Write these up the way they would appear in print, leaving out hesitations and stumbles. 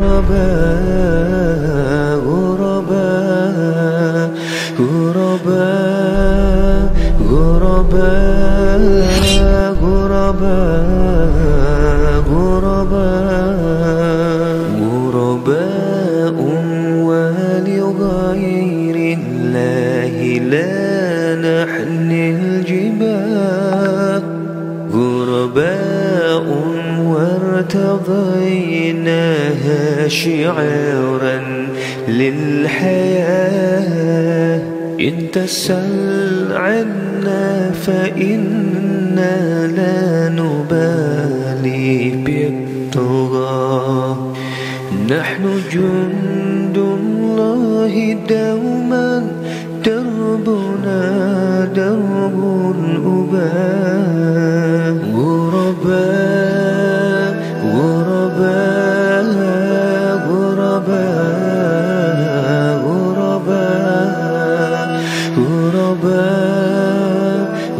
غرباء غرباء غرباء غرباء غرباء غرباء ولغير الله لا نحني الجبال غرباء وارتضيناها شعارا للحياة إن تسل عنا فإنا لا نبالي بالطغى نحن جند الله دوما دربنا درب الأباء غرباء غرباء غرباء غرباء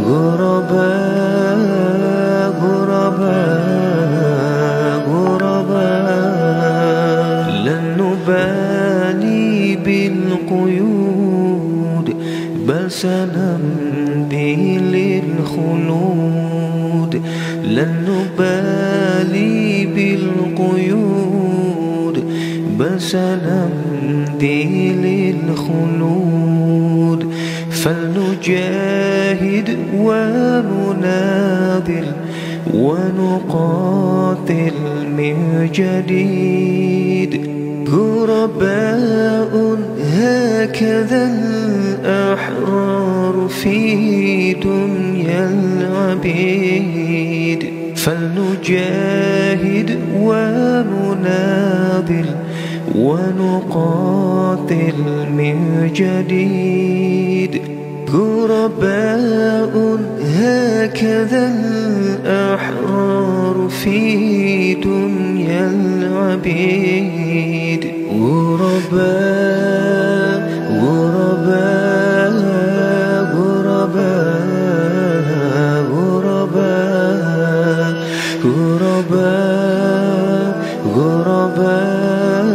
غرباء غرباء غرباء لن نبالي بالقيود بل سنمضي للخلود لن نبالي بالقيود بل سنمضي للخلود فلنجاهد ونناضل ونقاتل من جديد غرباء هكذا الأحرار في دنيا العبيد فلنجاهد ونناضل ونقاتل من جديد غرباء هكذا الأحرار في دنيا العبيد غرباء غرباء غرباء غرباء غرباء غرباء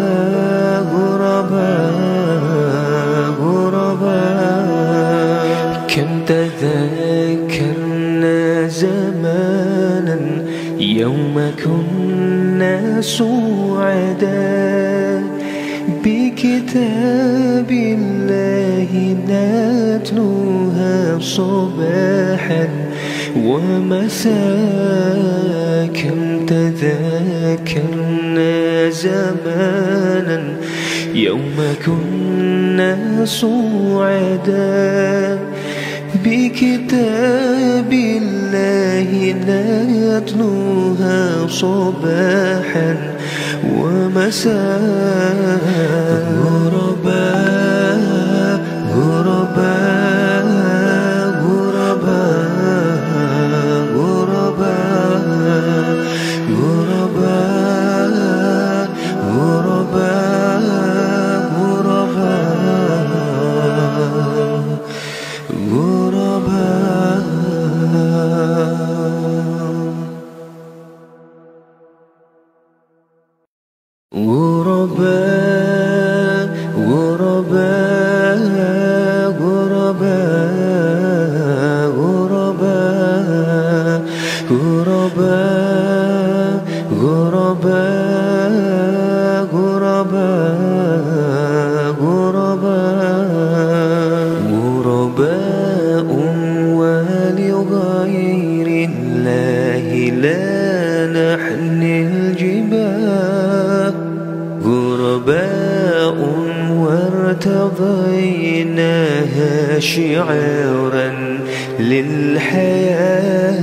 غرباء غرباء كم تذكرنا زمانا يوم كنا سعداء بكتاب الله نتلوها صباحا ومساء كم تذكرنا زمانا يوم كنا سعداء بكتاب الله نتلوها صباحا ومساء غرباء غرباء غرباء غرباء غرباء غرباء غرباء غرباء غرباء غرباء غرباء غرباء غرباء غرباء غرباء ولغير الله لا نحني الجبال غرباء وارتضيناها شعارا للحياة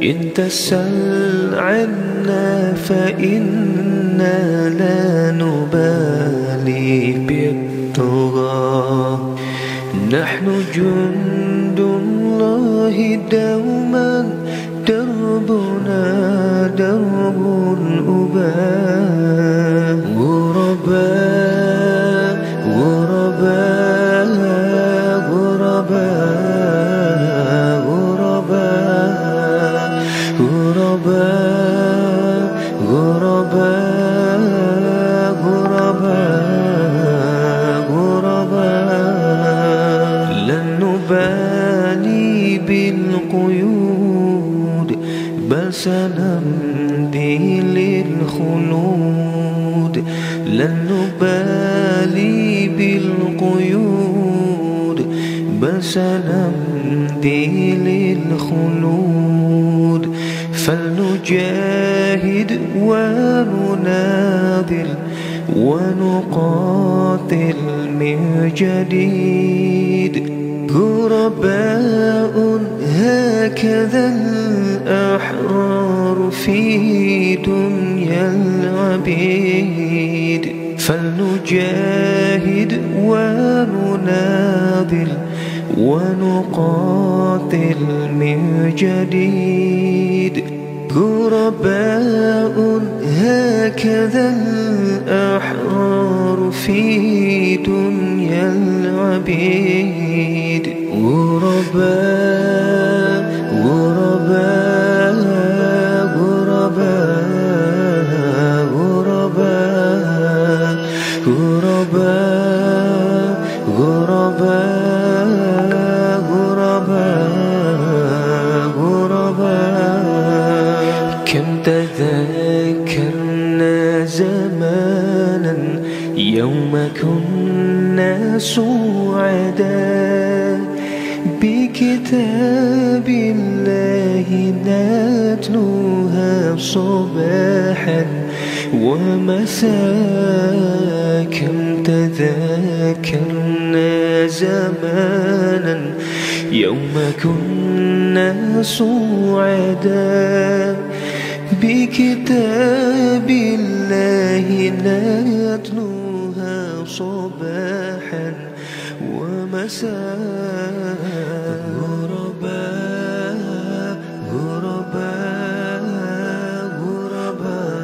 إن تسل عنا فإنا لا نبالي بالطغى نحن جند الله دوما دربنا درب الأباء غرباء غرباء غرباء غرباء غرباء غرباء لن نبالي بالقيود بل سنمضي للخلود فلنجاهد ونناضل ونقاتل من جديد غرباء هكذا الأحرار في دنيا العبيد فلنجاهد ونناضل ونقاتل من جديد غرباء هكذا الأحرار في دنيا العبيد غرباء غرباء غرباء غرباء غرباء غرباء غرباء غرباء كم تذكرنا زمانا يوم كنا سعداء بكتاب الله نتلوها صباحا ومساء كم تذكرنا زمانا يوم كنا سعداء بكتاب الله نتلوها صباحا ومساء غرباء غرباء غرباء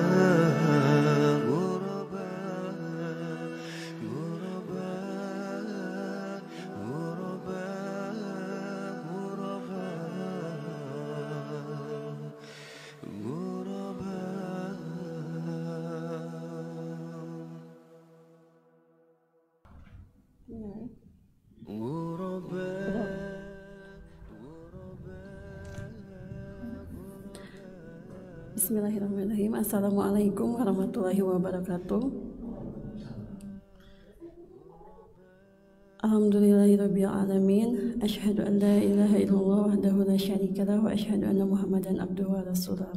Bismillahirrahmanirrahim. Assalamualaikum warahmatullahi wabarakatuh. Alhamdulillahirabbil alamin. Asyhadu an la ilaha illallah wahdahu la syarikalah wa asyhadu anna Muhammadan abduhu wa rasuluh.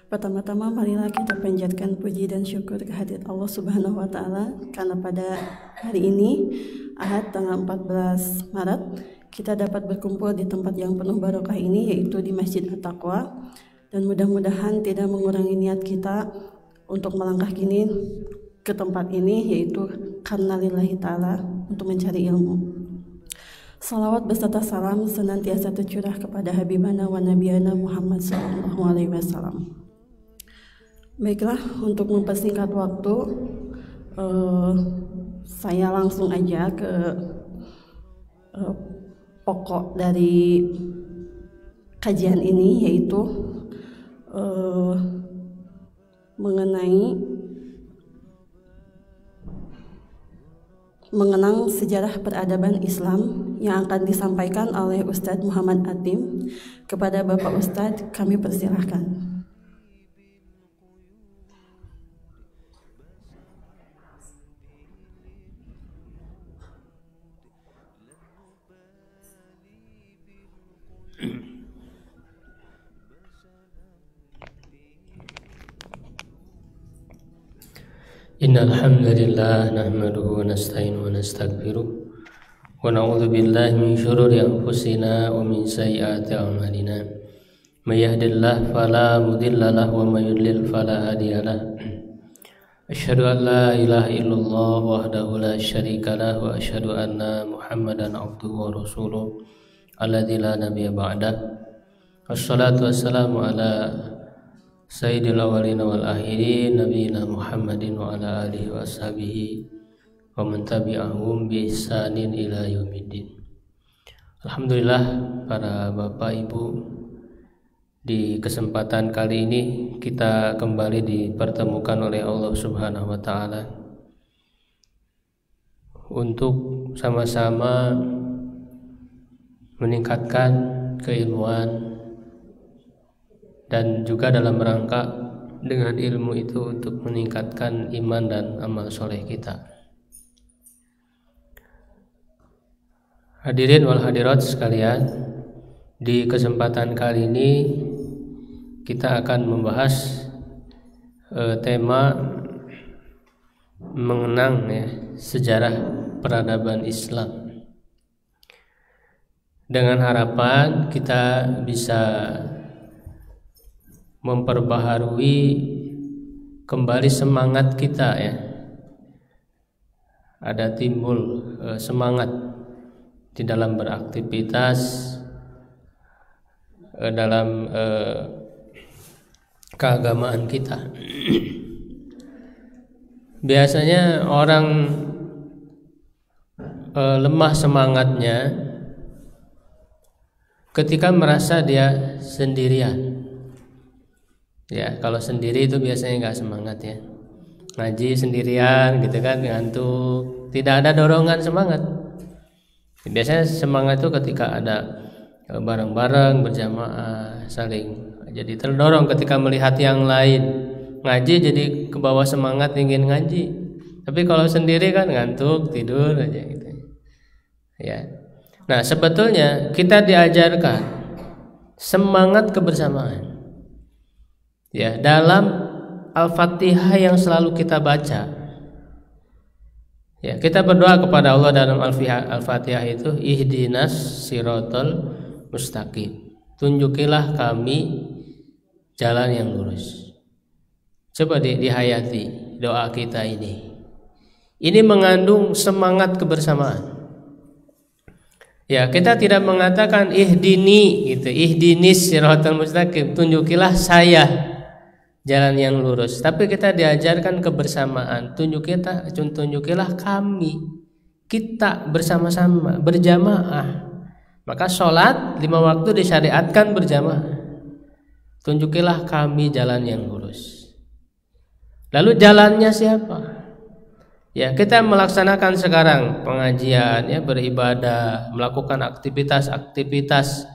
Pertama-tama marilah kita panjatkan puji dan syukur kehadirat Allah Subhanahu wa taala karena pada hari ini Ahad tanggal 14 Maret kita dapat berkumpul di tempat yang penuh barokah ini, yaitu di Masjid At-Taqwa, dan mudah-mudahan tidak mengurangi niat kita untuk melangkah kini ke tempat ini, yaitu karena lillahi ta'ala, untuk mencari ilmu. Salawat beserta salam senantiasa tercurah kepada Habibana wa Nabiyana Muhammad SAW. Baiklah, untuk mempersingkat waktu, saya langsung aja ke pokok dari kajian ini, yaitu mengenang sejarah peradaban Islam yang akan disampaikan oleh Ustadz Muhammad Atim. Kepada Bapak Ustadz kami persilahkan. Innal hamdalillah nahmaduhu wa nasta'inuhu wa nastaghfiruh wa na'udzu billahi min shururi anfusina wa min sayyiati a'malina. May yahdihillahu fala mudilla lahu wa may yudlil fala hadiya lahu. Asyhadu an la ilaha illallah wahdahu la syarika lahu wa asyhadu anna Muhammadan abduhu wa rasuluh alladzi la nabiyya ba'dah. Wassalatu wassalamu ala Sayyidil awwalina wal akhirin nabiyina Muhammadin wa ala alihi wa ashabihi wa man tabi'ahum bi ihsanin ila yaumiddin. Alhamdulillah para Bapak Ibu, di kesempatan kali ini kita kembali dipertemukan oleh Allah Subhanahu wa taala untuk sama-sama meningkatkan keilmuan dan juga dalam rangka dengan ilmu itu untuk meningkatkan iman dan amal soleh kita. Hadirin wal hadirat sekalian, di kesempatan kali ini kita akan membahas tema mengenang sejarah peradaban Islam, dengan harapan kita bisa memperbaharui kembali semangat kita ada timbul semangat di dalam beraktivitas dalam keagamaan kita. Biasanya orang lemah semangatnya ketika merasa dia sendirian. Ya, kalau sendiri itu biasanya nggak semangat ya. Ngaji sendirian gitu kan, ngantuk, tidak ada dorongan semangat. Biasanya semangat itu ketika ada bareng-bareng berjamaah, saling jadi terdorong ketika melihat yang lain ngaji, jadi ke bawah semangat ingin ngaji. Tapi kalau sendiri kan ngantuk, tidur aja gitu. Ya. Nah, sebetulnya kita diajarkan semangat kebersamaan. Ya, dalam Al-Fatihah yang selalu kita baca. Ya, kita berdoa kepada Allah dalam Al-Fatihah itu, ihdinas siratal mustaqim. Tunjukilah kami jalan yang lurus. Coba dihayati doa kita ini. Ini mengandung semangat kebersamaan. Ya, kita tidak mengatakan ihdini gitu, ihdinis siratal mustaqim, tunjukilah saya jalan yang lurus. Tapi kita diajarkan kebersamaan, tunjukilah kami, kita bersama-sama, berjamaah. Maka sholat 5 waktu disyariatkan berjamaah. Tunjukilah kami jalan yang lurus. Lalu jalannya siapa? Ya, kita melaksanakan sekarang pengajian, ya, beribadah, melakukan aktivitas-aktivitas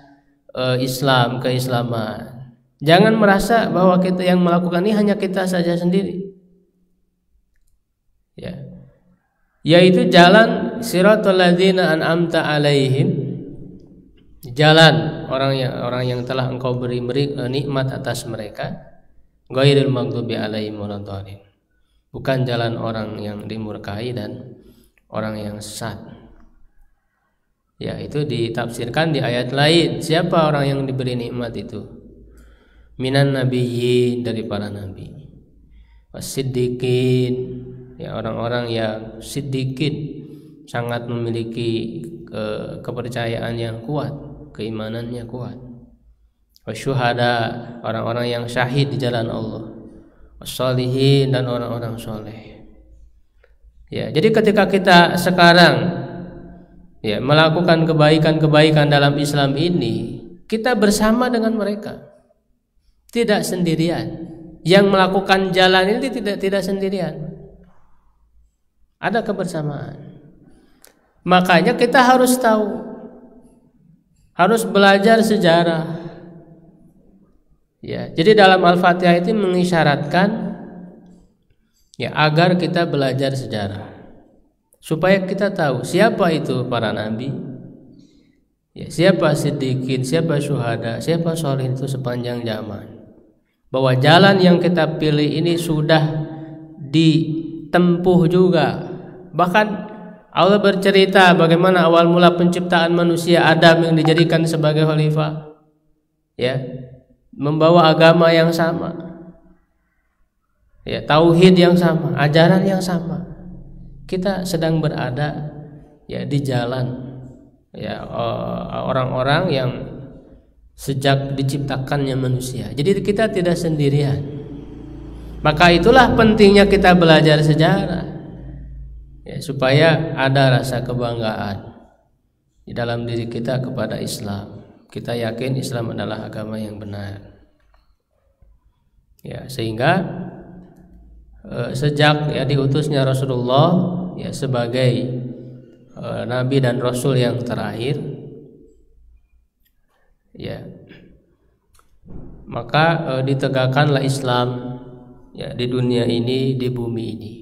Islam, keislaman. Jangan merasa bahwa kita yang melakukan ini hanya kita saja sendiri. Ya. Yaitu jalan siratal ladzina an'amta alaihim. Jalan orang yang telah Engkau beri nikmat atas mereka. Ghairil maghdubi alaihim waladdallin. Bukan jalan orang yang dimurkai dan orang yang sesat. Ya, itu ditafsirkan di ayat lain. Siapa orang yang diberi nikmat itu? Minan nabiyyin, dari para nabi. Wasiddiqin, ya, orang-orang yang siddiqin, sangat memiliki kepercayaan yang kuat, keimanannya kuat. Wasyuhada, orang-orang yang syahid di jalan Allah. Wassalihin, dan orang-orang soleh. Ya, jadi ketika kita sekarang ya melakukan kebaikan-kebaikan dalam Islam ini, kita bersama dengan mereka, tidak sendirian. Yang melakukan jalan ini tidak sendirian, ada kebersamaan. Makanya kita harus tahu, harus belajar sejarah. Ya, jadi dalam Al-Fatihah itu mengisyaratkan ya agar kita belajar sejarah, supaya kita tahu siapa itu para nabi, ya, siapa siddiqin, siapa syuhada, siapa sholihin itu sepanjang zaman. Bahwa jalan yang kita pilih ini sudah ditempuh juga. Bahkan Allah bercerita bagaimana awal mula penciptaan manusia, Adam yang dijadikan sebagai khalifah, ya, membawa agama yang sama, ya, tauhid yang sama, ajaran yang sama. Kita sedang berada ya di jalan ya orang-orang yang sejak diciptakannya manusia. Jadi kita tidak sendirian. Maka itulah pentingnya kita belajar sejarah, ya, supaya ada rasa kebanggaan di dalam diri kita kepada Islam. Kita yakin Islam adalah agama yang benar. Ya, sehingga sejak ya diutusnya Rasulullah ya sebagai nabi dan rasul yang terakhir, ya, maka ditegakkanlah Islam ya di dunia ini, di bumi ini.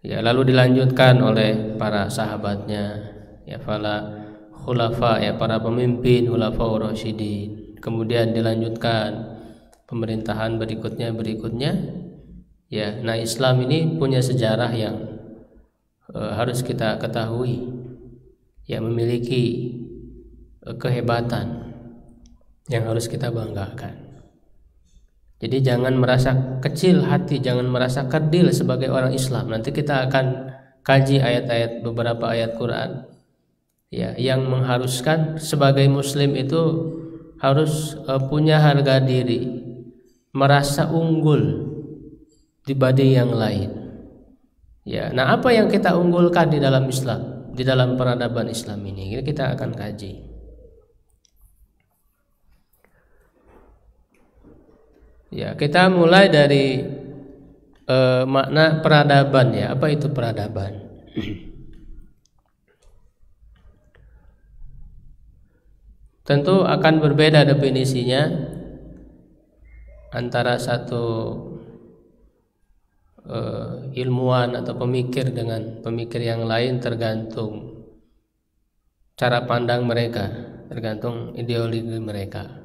Ya, lalu dilanjutkan oleh para sahabatnya, ya para khulafa, ya para pemimpin khulafaur rasyidin. Kemudian dilanjutkan pemerintahan berikutnya. Ya, nah Islam ini punya sejarah yang harus kita ketahui, ya memiliki kehebatan yang harus kita banggakan. Jadi jangan merasa kecil hati, jangan merasa kerdil sebagai orang Islam. Nanti kita akan kaji ayat-ayat, beberapa ayat Quran, ya, yang mengharuskan sebagai Muslim itu harus punya harga diri, merasa unggul dibanding yang lain. Ya, nah apa yang kita unggulkan di dalam Islam, di dalam peradaban Islam ini kita akan kaji. Ya, kita mulai dari makna peradaban, ya. Apa itu peradaban? Tentu akan berbeda definisinya antara satu ilmuwan atau pemikir dengan pemikir yang lain, tergantung cara pandang mereka, tergantung ideologi mereka.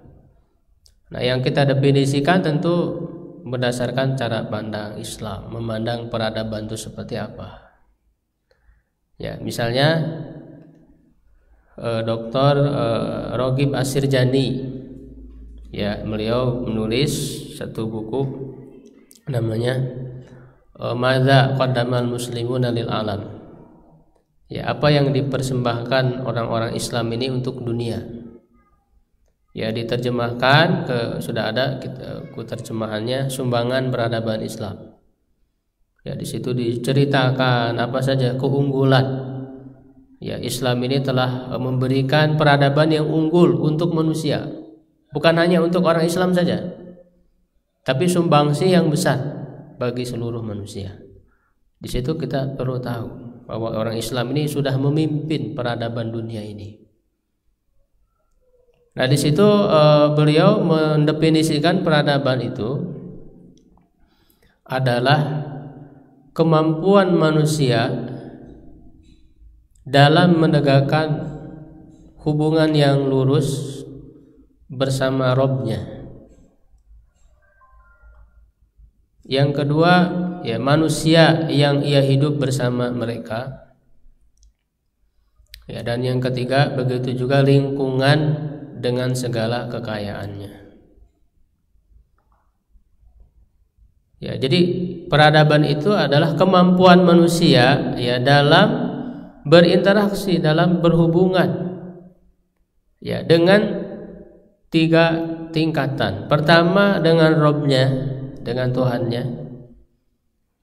Nah, yang kita definisikan tentu berdasarkan cara pandang Islam, memandang peradaban itu seperti apa. Ya, misalnya Dr. Roghib Assirjani, ya, beliau menulis satu buku namanya Madza Qaddamal Muslimuna lil Alam. Ya, apa yang dipersembahkan orang-orang Islam ini untuk dunia. Ya, diterjemahkan sudah ada terjemahannya, Sumbangan Peradaban Islam. Ya, di situ diceritakan apa saja keunggulan. Ya, Islam ini telah memberikan peradaban yang unggul untuk manusia. Bukan hanya untuk orang Islam saja, tapi sumbangsi yang besar bagi seluruh manusia. Di situ kita perlu tahu bahwa orang Islam ini sudah memimpin peradaban dunia ini. Nah, di situ beliau mendefinisikan peradaban itu adalah kemampuan manusia dalam menegakkan hubungan yang lurus bersama Rabb-nya. Yang kedua, ya, manusia yang ia hidup bersama mereka. Ya, dan yang ketiga, begitu juga lingkungan dengan segala kekayaannya. Ya, jadi peradaban itu adalah kemampuan manusia, ya, dalam berinteraksi, dalam berhubungan, ya, dengan tiga tingkatan. Pertama dengan Rabb-nya, dengan Tuhannya.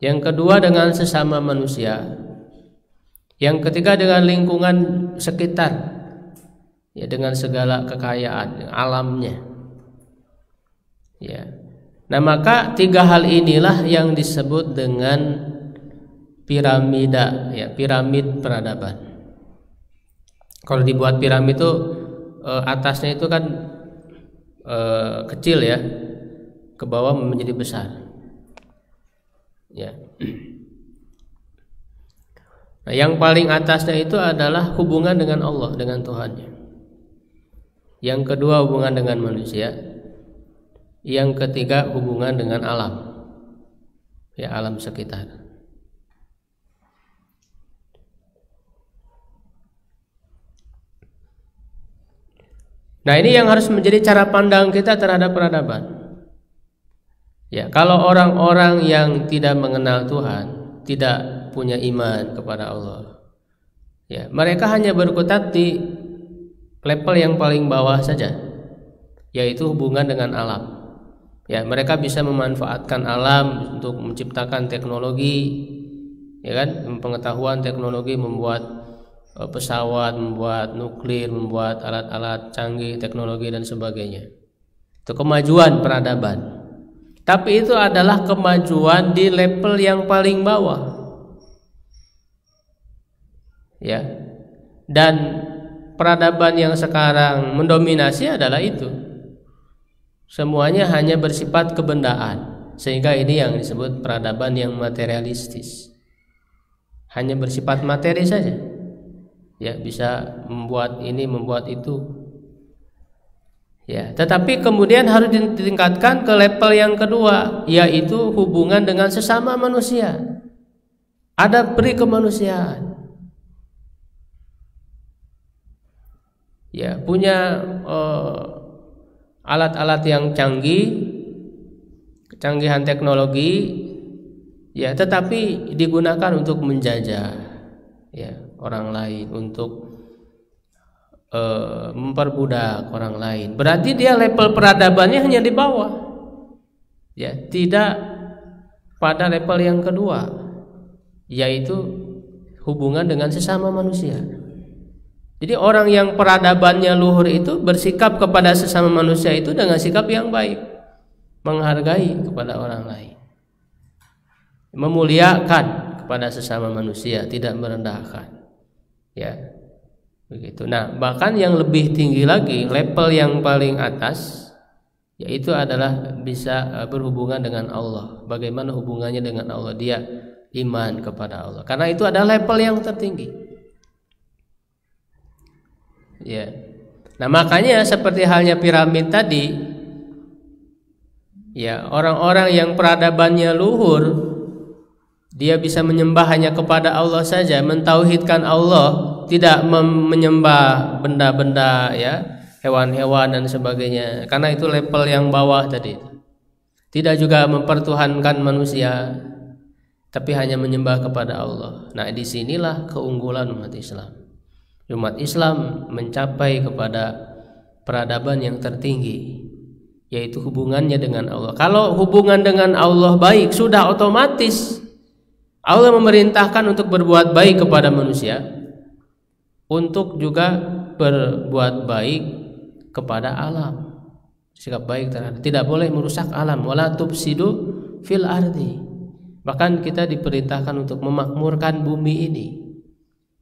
Yang kedua dengan sesama manusia. Yang ketiga dengan lingkungan sekitar, ya, dengan segala kekayaan alamnya. Ya. Nah, maka tiga hal inilah yang disebut dengan piramida, ya, piramid peradaban. Kalau dibuat piramid itu atasnya itu kan kecil, ya, ke bawah menjadi besar. Ya. Nah, yang paling atasnya itu adalah hubungan dengan Allah, dengan Tuhannya. Yang kedua hubungan dengan manusia. Yang ketiga hubungan dengan alam, ya, alam sekitar. Nah, ini yang harus menjadi cara pandang kita terhadap peradaban. Ya, kalau orang-orang yang tidak mengenal Tuhan, tidak punya iman kepada Allah, ya, mereka hanya berkutat di level yang paling bawah saja, yaitu hubungan dengan alam. Ya, mereka bisa memanfaatkan alam untuk menciptakan teknologi, ya kan, pengetahuan teknologi, membuat pesawat, membuat nuklir, membuat alat-alat canggih teknologi dan sebagainya. Itu kemajuan peradaban. Tapi itu adalah kemajuan di level yang paling bawah. Ya. Dan peradaban yang sekarang mendominasi adalah itu. Semuanya hanya bersifat kebendaan, sehingga ini yang disebut peradaban yang materialistis. Hanya bersifat materi saja. Ya, bisa membuat ini, membuat itu. Ya, tetapi kemudian harus ditingkatkan ke level yang kedua, yaitu hubungan dengan sesama manusia. Ada peri kemanusiaan. Ya, punya alat-alat yang canggih, kecanggihan teknologi, ya, tetapi digunakan untuk menjajah, ya, orang lain, untuk memperbudak orang lain. Berarti dia level peradabannya hanya di bawah, ya, tidak pada level yang kedua, yaitu hubungan dengan sesama manusia. Jadi orang yang peradabannya luhur itu bersikap kepada sesama manusia itu dengan sikap yang baik, menghargai kepada orang lain, memuliakan kepada sesama manusia, tidak merendahkan. Ya, begitu. Nah, bahkan yang lebih tinggi lagi, level yang paling atas, yaitu adalah bisa berhubungan dengan Allah. Bagaimana hubungannya dengan Allah? Dia iman kepada Allah. Karena itu adalah level yang tertinggi. Ya. Nah, makanya seperti halnya piramid tadi, ya, orang-orang yang peradabannya luhur, dia bisa menyembah hanya kepada Allah saja, mentauhidkan Allah, tidak menyembah benda-benda, ya, hewan-hewan dan sebagainya. Karena itu level yang bawah tadi. Tidak juga mempertuhankan manusia, tapi hanya menyembah kepada Allah. Nah, disinilah keunggulan umat Islam. Umat Islam mencapai kepada peradaban yang tertinggi, yaitu hubungannya dengan Allah. Kalau hubungan dengan Allah baik, sudah otomatis Allah memerintahkan untuk berbuat baik kepada manusia, untuk juga berbuat baik kepada alam. Sikap baik terhadap, tidak boleh merusak alam. Wala tufsidu fil ardi. Bahkan kita diperintahkan untuk memakmurkan bumi ini,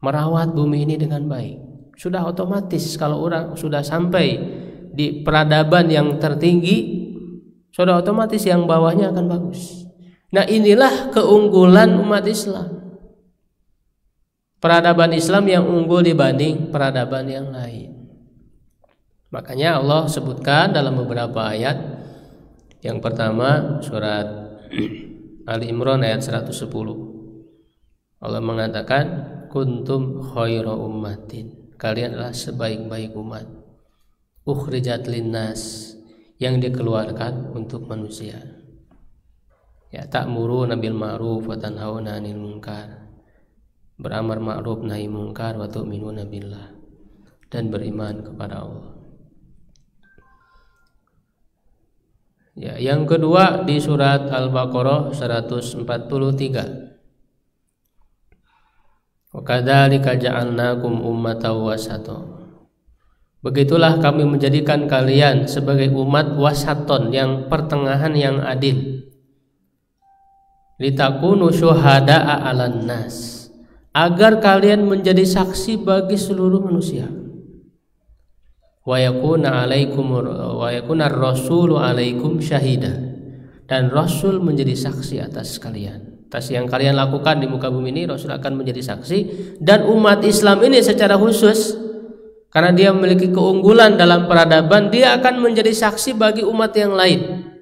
merawat bumi ini dengan baik. Sudah otomatis kalau orang sudah sampai di peradaban yang tertinggi, sudah otomatis yang bawahnya akan bagus. Nah, inilah keunggulan umat Islam. Peradaban Islam yang unggul dibanding peradaban yang lain. Makanya Allah sebutkan dalam beberapa ayat. Yang pertama surat Ali Imran ayat 110. Allah mengatakan, kuntum khairu ummatin, kalian adalah sebaik-baik umat, ukhrijat linnas, yang dikeluarkan untuk manusia. Ya, ta'muruna bil ma'ruf wa tanhauna 'anil munkar, beramar ma'ruf nahi munkar, wa tu'minuna billah, dan beriman kepada Allah. Ya, yang kedua di surat Al-Baqarah 143. Wa kadzalika ja'alnakum ummatan wasata. Begitulah kami menjadikan kalian sebagai umat wasaton, yang pertengahan, yang adil. Litakunu syuhada'a 'alan nas, agar kalian menjadi saksi bagi seluruh manusia. Wa yakuna ar-rasulu 'alaikum syahida, dan Rasul menjadi saksi atas kalian. Atas yang kalian lakukan di muka bumi ini, Rasul akan menjadi saksi. Dan umat Islam ini secara khusus, karena dia memiliki keunggulan dalam peradaban, dia akan menjadi saksi bagi umat yang lain,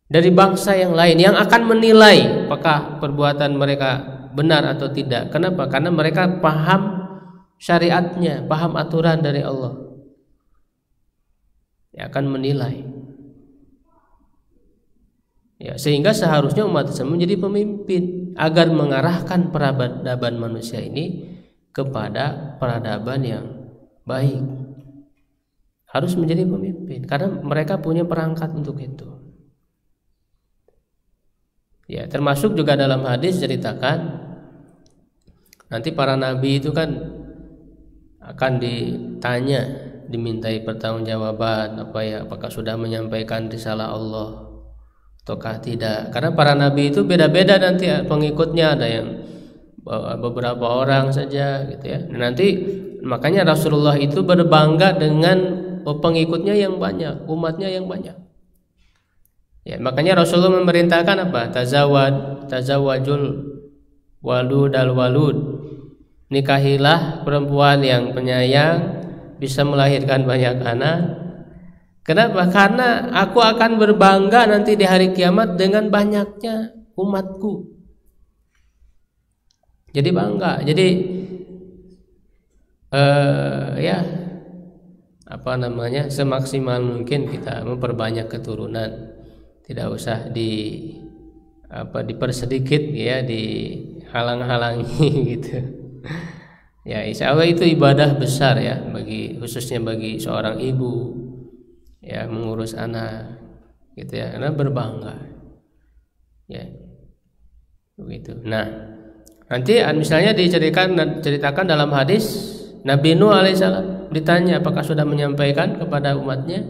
dari bangsa yang lain, yang akan menilai apakah perbuatan mereka benar atau tidak. Kenapa? Karena mereka paham syariatnya, paham aturan dari Allah, yang akan menilai. Ya, sehingga seharusnya umat Islam menjadi pemimpin agar mengarahkan peradaban manusia ini kepada peradaban yang baik. Harus menjadi pemimpin karena mereka punya perangkat untuk itu. Ya, termasuk juga dalam hadis ceritakan nanti para nabi itu kan akan ditanya, dimintai pertanggungjawaban apakah sudah menyampaikan risalah Allah ataukah tidak. Karena para nabi itu beda-beda nanti pengikutnya, ada yang beberapa orang saja gitu ya. Nanti makanya Rasulullah itu berbangga dengan pengikutnya yang banyak, umatnya yang banyak. Ya, makanya Rasulullah memerintahkan apa? Tazawwajul waludal walud. Nikahilah perempuan yang penyayang, bisa melahirkan banyak anak. Kenapa? Karena aku akan berbangga nanti di hari kiamat dengan banyaknya umatku. Jadi bangga. Jadi semaksimal mungkin kita memperbanyak keturunan. Tidak usah dipersedikit ya, dihalang-halangi gitu. Ya, insya Allah itu ibadah besar ya, khususnya bagi seorang ibu ya, mengurus anak gitu ya, karena berbangga ya begitu. Nah, nanti misalnya diceritakan dalam hadis Nabi Nuh alaihissalam ditanya apakah sudah menyampaikan kepada umatnya,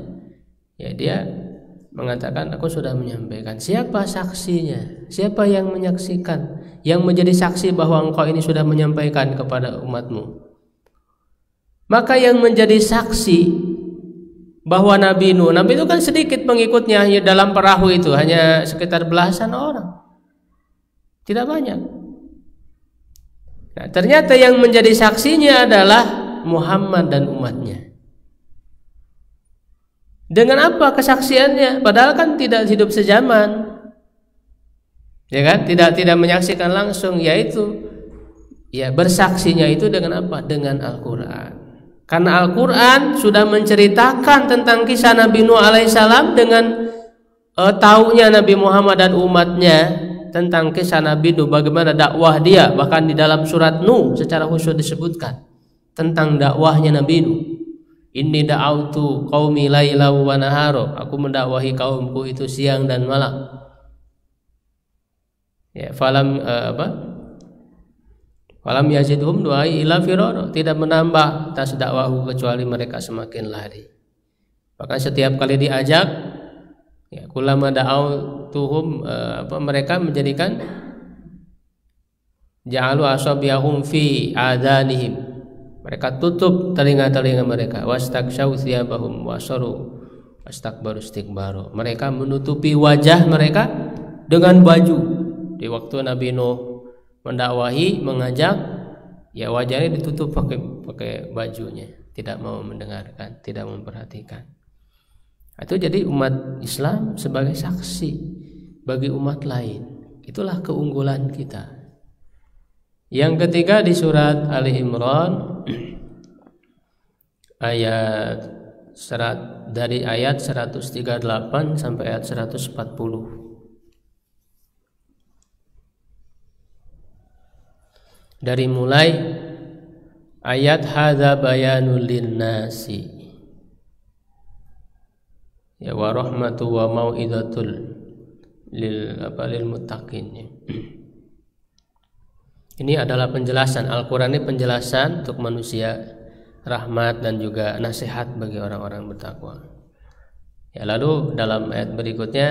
ya dia mengatakan aku sudah menyampaikan. Siapa saksinya? Siapa yang menyaksikan, yang menjadi saksi bahwa engkau ini sudah menyampaikan kepada umatmu? Maka yang menjadi saksi bahwa Nabi Nuh itu kan sedikit pengikutnya, hanya dalam perahu itu hanya sekitar belasan orang, tidak banyak. Nah, ternyata yang menjadi saksinya adalah Muhammad dan umatnya. Dengan apa kesaksiannya? Padahal kan tidak hidup sezaman, ya kan? Tidak menyaksikan langsung, yaitu ya bersaksinya itu dengan apa? Dengan Al-Quran. Karena Al-Quran sudah menceritakan tentang kisah Nabi Nuh alaihissalam dengan taunya Nabi Muhammad dan umatnya tentang kisah Nabi Nuh, bagaimana dakwah dia. Bahkan di dalam surat Nuh secara khusus disebutkan tentang dakwahnya Nabi Nuh. Inni da'autu qaumi laila wa nahara. Aku mendakwahi kaumku itu siang dan malam. Ya, falam yazidhum du'ai ila firara. Tidak menambah atas dakwahu kecuali mereka semakin lari. Bahkan setiap kali diajak, ya, kullama da'autuhum mereka menjadikan ja'alu asabiahum fi adanihim. Mereka tutup telinga-telinga mereka. Wastakshaw thiyabahum wasaru wastakbaru istikbaru. Mereka menutupi wajah mereka dengan baju. Di waktu Nabi Nuh mendakwahi, mengajak, ya wajahnya ditutup pakai bajunya, tidak mau mendengarkan, tidak memperhatikan. Itu jadi umat Islam sebagai saksi bagi umat lain. Itulah keunggulan kita. Yang ketiga di surat Ali Imran dari ayat 138 sampai ayat 140. Dari mulai ayat hadza bayanul linnasi ya wa rahmatu wa mau'izatul lil muttaqin. Ini adalah penjelasan Al-Quran, ini penjelasan untuk manusia, rahmat dan juga nasihat bagi orang-orang bertakwa. Ya, lalu dalam ayat berikutnya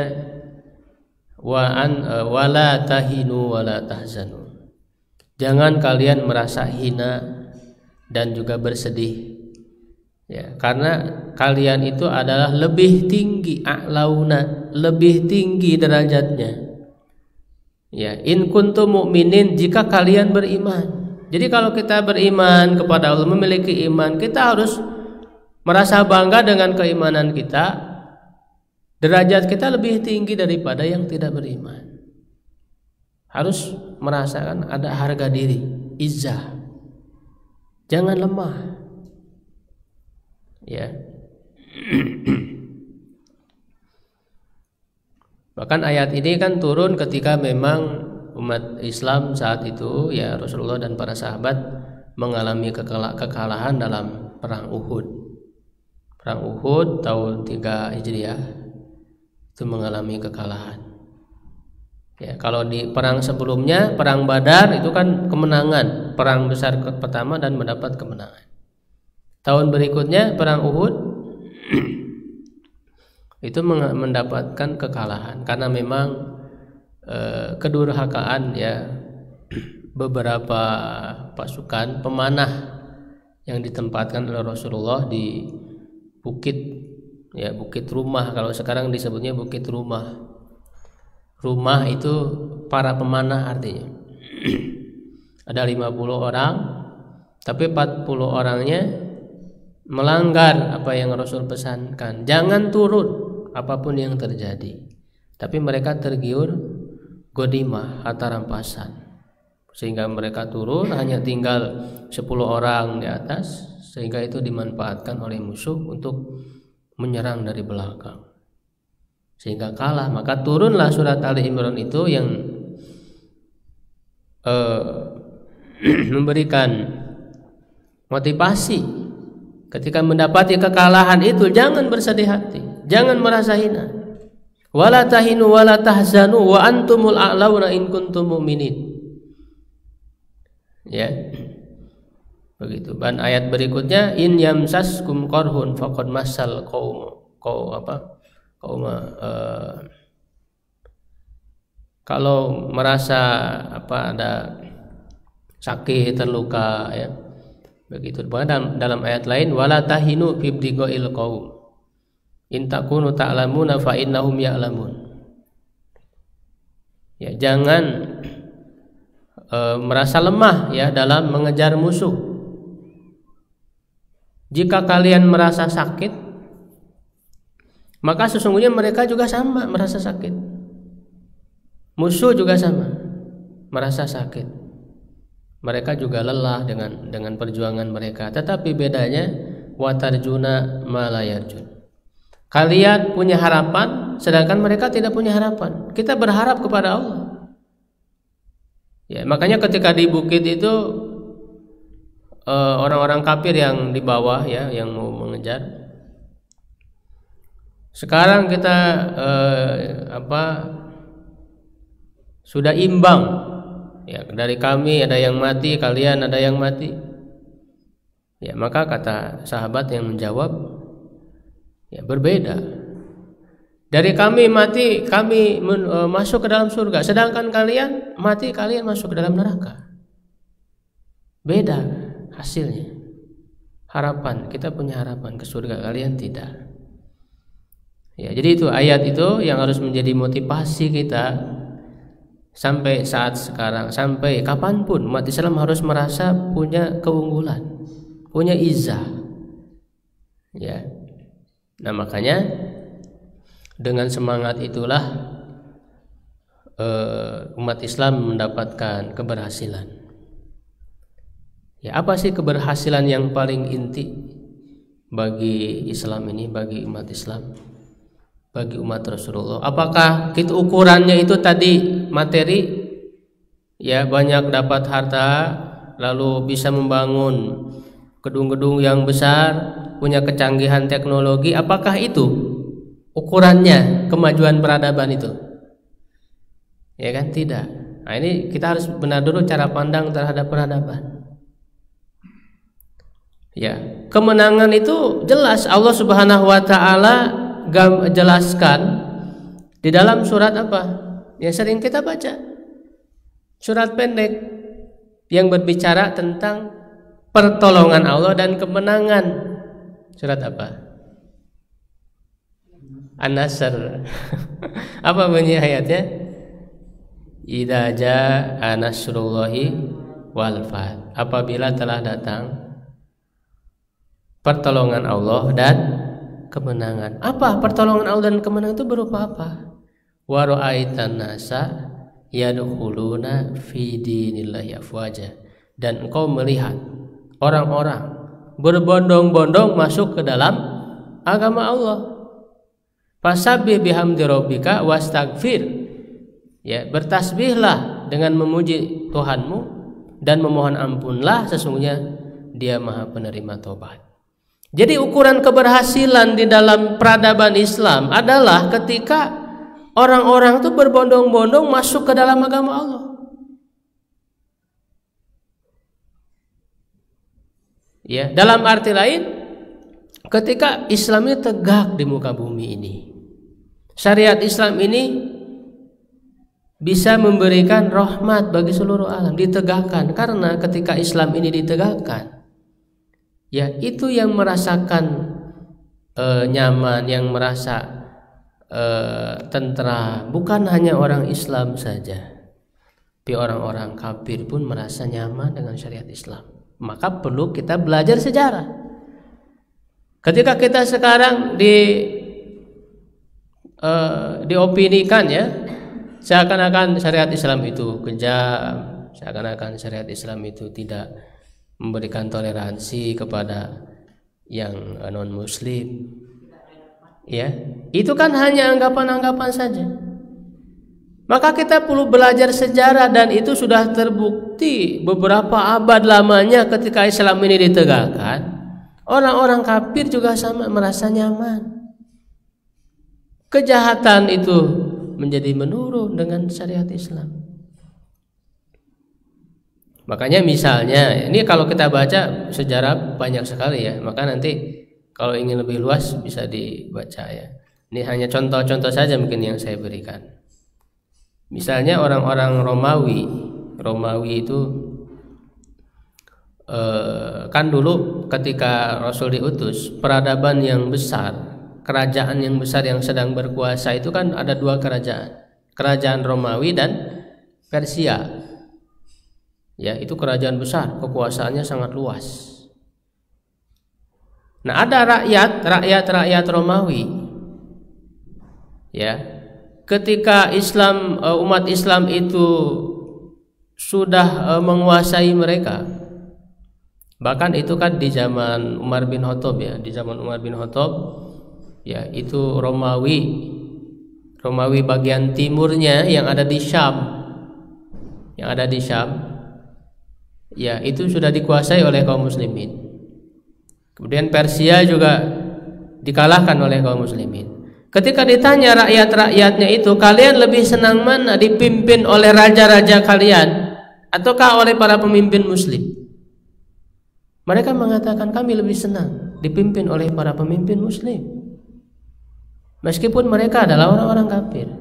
wala tahinu wala tahzanu. Jangan kalian merasa hina dan juga bersedih. Ya, karena kalian itu adalah lebih tinggi a'launa, lebih tinggi derajatnya. Ya, in kuntum mu'minin, jika kalian beriman. Jadi kalau kita beriman kepada Allah, memiliki iman, kita harus merasa bangga dengan keimanan kita. Derajat kita lebih tinggi daripada yang tidak beriman. Harus merasakan ada harga diri, izzah. Jangan lemah. Ya. Bahkan ayat ini kan turun ketika memang umat Islam saat itu, ya Rasulullah dan para sahabat mengalami kekalahan dalam perang Uhud. Perang Uhud tahun 3 Hijriah itu mengalami kekalahan. Ya, kalau di perang sebelumnya, perang Badar itu kan kemenangan, perang besar pertama dan mendapat kemenangan. Tahun berikutnya perang Uhud itu mendapatkan kekalahan karena memang kedurhakaan ya beberapa pasukan pemanah yang ditempatkan oleh Rasulullah di bukit, ya bukit rumah, kalau sekarang disebutnya bukit rumah. Rumah itu para pemanah artinya. Ada 50 orang, tapi 40 orangnya melanggar apa yang Rasul pesankan. Jangan turun apapun yang terjadi. Tapi mereka tergiur godimah, harta rampasan. Sehingga mereka turun, hanya tinggal 10 orang di atas, sehingga itu dimanfaatkan oleh musuh untuk menyerang dari belakang. Sehingga kalah, maka turunlah surat Ali Imran itu yang memberikan motivasi ketika mendapati kekalahan itu. Jangan bersedih hati, jangan merasa hina. Wala tahinu wala tahzanu wa antumul a'launa in kuntum mu'minin. Ya, begitu. Dan ayat berikutnya, in yamsaskum qarhun faqad massal kalau merasa ada sakit, terluka, ya begitu. Dalam ayat lain, wala tahinu fi ibtighail qaum in takunu ta'lamuna fa innahum ya'lamun. Ya, jangan merasa lemah ya dalam mengejar musuh. Jika kalian merasa sakit, maka sesungguhnya mereka juga sama merasa sakit. Musuh juga sama merasa sakit. Mereka juga lelah dengan perjuangan mereka. Tetapi bedanya, watarjuna ma la yarjun. Kalian punya harapan, sedangkan mereka tidak punya harapan. Kita berharap kepada Allah. Ya, makanya ketika di bukit itu orang-orang kafir yang di bawah, ya, yang mau mengejar. Sekarang kita sudah imbang. Ya, dari kami ada yang mati, kalian ada yang mati. Ya, maka kata sahabat yang menjawab, ya berbeda. Dari kami mati, kami masuk ke dalam surga, sedangkan kalian mati, kalian masuk ke dalam neraka. Beda hasilnya. Harapan, kita punya harapan ke surga, kalian tidak. Ya, jadi itu ayat itu yang harus menjadi motivasi kita sampai saat sekarang, sampai kapanpun umat Islam harus merasa punya keunggulan, punya izzah. Ya. Nah, makanya dengan semangat itulah umat Islam mendapatkan keberhasilan. Ya, apa sih keberhasilan yang paling inti bagi Islam ini, bagi umat Islam, bagi umat Rasulullah? Apakah itu ukurannya itu tadi materi? Ya, banyak dapat harta, lalu bisa membangun gedung-gedung yang besar, punya kecanggihan teknologi. Apakah itu ukurannya kemajuan peradaban itu? Ya kan, tidak. Nah, ini kita harus benar dulu cara pandang terhadap peradaban. Ya, kemenangan itu jelas Allah Subhanahu wa taala jelaskan di dalam surat apa? Yang sering kita baca. Surat pendek yang berbicara tentang pertolongan Allah dan kemenangan. Surat apa? An-Nasr. Apa bunyi ayatnya? Idza jaa nasrullahi wal fath. Apabila telah datang pertolongan Allah dan kemenangan. Apa pertolongan Allah dan kemenangan itu berupa apa? Wa ra'aitan nasa yadkhuluna fi dinillahi afwaja. Dan engkau melihat orang-orang berbondong-bondong masuk ke dalam agama Allah. Fasabbih bihamdi rabbika wastaghfir. Ya, bertasbihlah dengan memuji Tuhanmu dan memohon ampunlah, sesungguhnya Dia Maha penerima taubat. Jadi ukuran keberhasilan di dalam peradaban Islam adalah ketika orang-orang itu berbondong-bondong masuk ke dalam agama Allah. Ya, dalam arti lain, ketika Islam ini tegak di muka bumi ini, syariat Islam ini bisa memberikan rahmat bagi seluruh alam, ditegakkan. Karena ketika Islam ini ditegakkan, ya itu yang merasakan nyaman, yang merasa tentram, bukan hanya orang Islam saja, tapi orang-orang kafir pun merasa nyaman dengan syariat Islam. Maka perlu kita belajar sejarah. Ketika kita sekarang diopinikan ya, seakan-akan syariat Islam itu kejam, seakan-akan syariat Islam itu tidak memberikan toleransi kepada yang non muslim, ya, itu kan hanya anggapan-anggapan saja. Maka kita perlu belajar sejarah, dan itu sudah terbukti beberapa abad lamanya ketika Islam ini ditegakkan, orang-orang kafir juga sama merasa nyaman. Kejahatan itu menjadi menurun dengan syariat Islam. Makanya misalnya, ini kalau kita baca sejarah banyak sekali ya, maka nanti kalau ingin lebih luas bisa dibaca ya. Ini hanya contoh-contoh saja mungkin yang saya berikan. Misalnya orang-orang Romawi itu kan dulu ketika Rasul diutus, peradaban yang besar, kerajaan yang besar yang sedang berkuasa itu kan ada dua kerajaan, kerajaan Romawi dan Persia. Ya, itu kerajaan besar, kekuasaannya sangat luas. Nah, ada rakyat Romawi. Ya, ketika umat Islam itu sudah menguasai mereka. Bahkan itu kan di zaman Umar bin Khattab ya, di zaman Umar bin Khattab ya, itu Romawi bagian timurnya yang ada di Syam. Ya, itu sudah dikuasai oleh kaum muslimin. Kemudian Persia juga dikalahkan oleh kaum muslimin. Ketika ditanya rakyat-rakyatnya itu, kalian lebih senang mana, dipimpin oleh raja-raja kalian ataukah oleh para pemimpin muslim? Mereka mengatakan kami lebih senang dipimpin oleh para pemimpin muslim. Meskipun mereka adalah orang-orang kafir,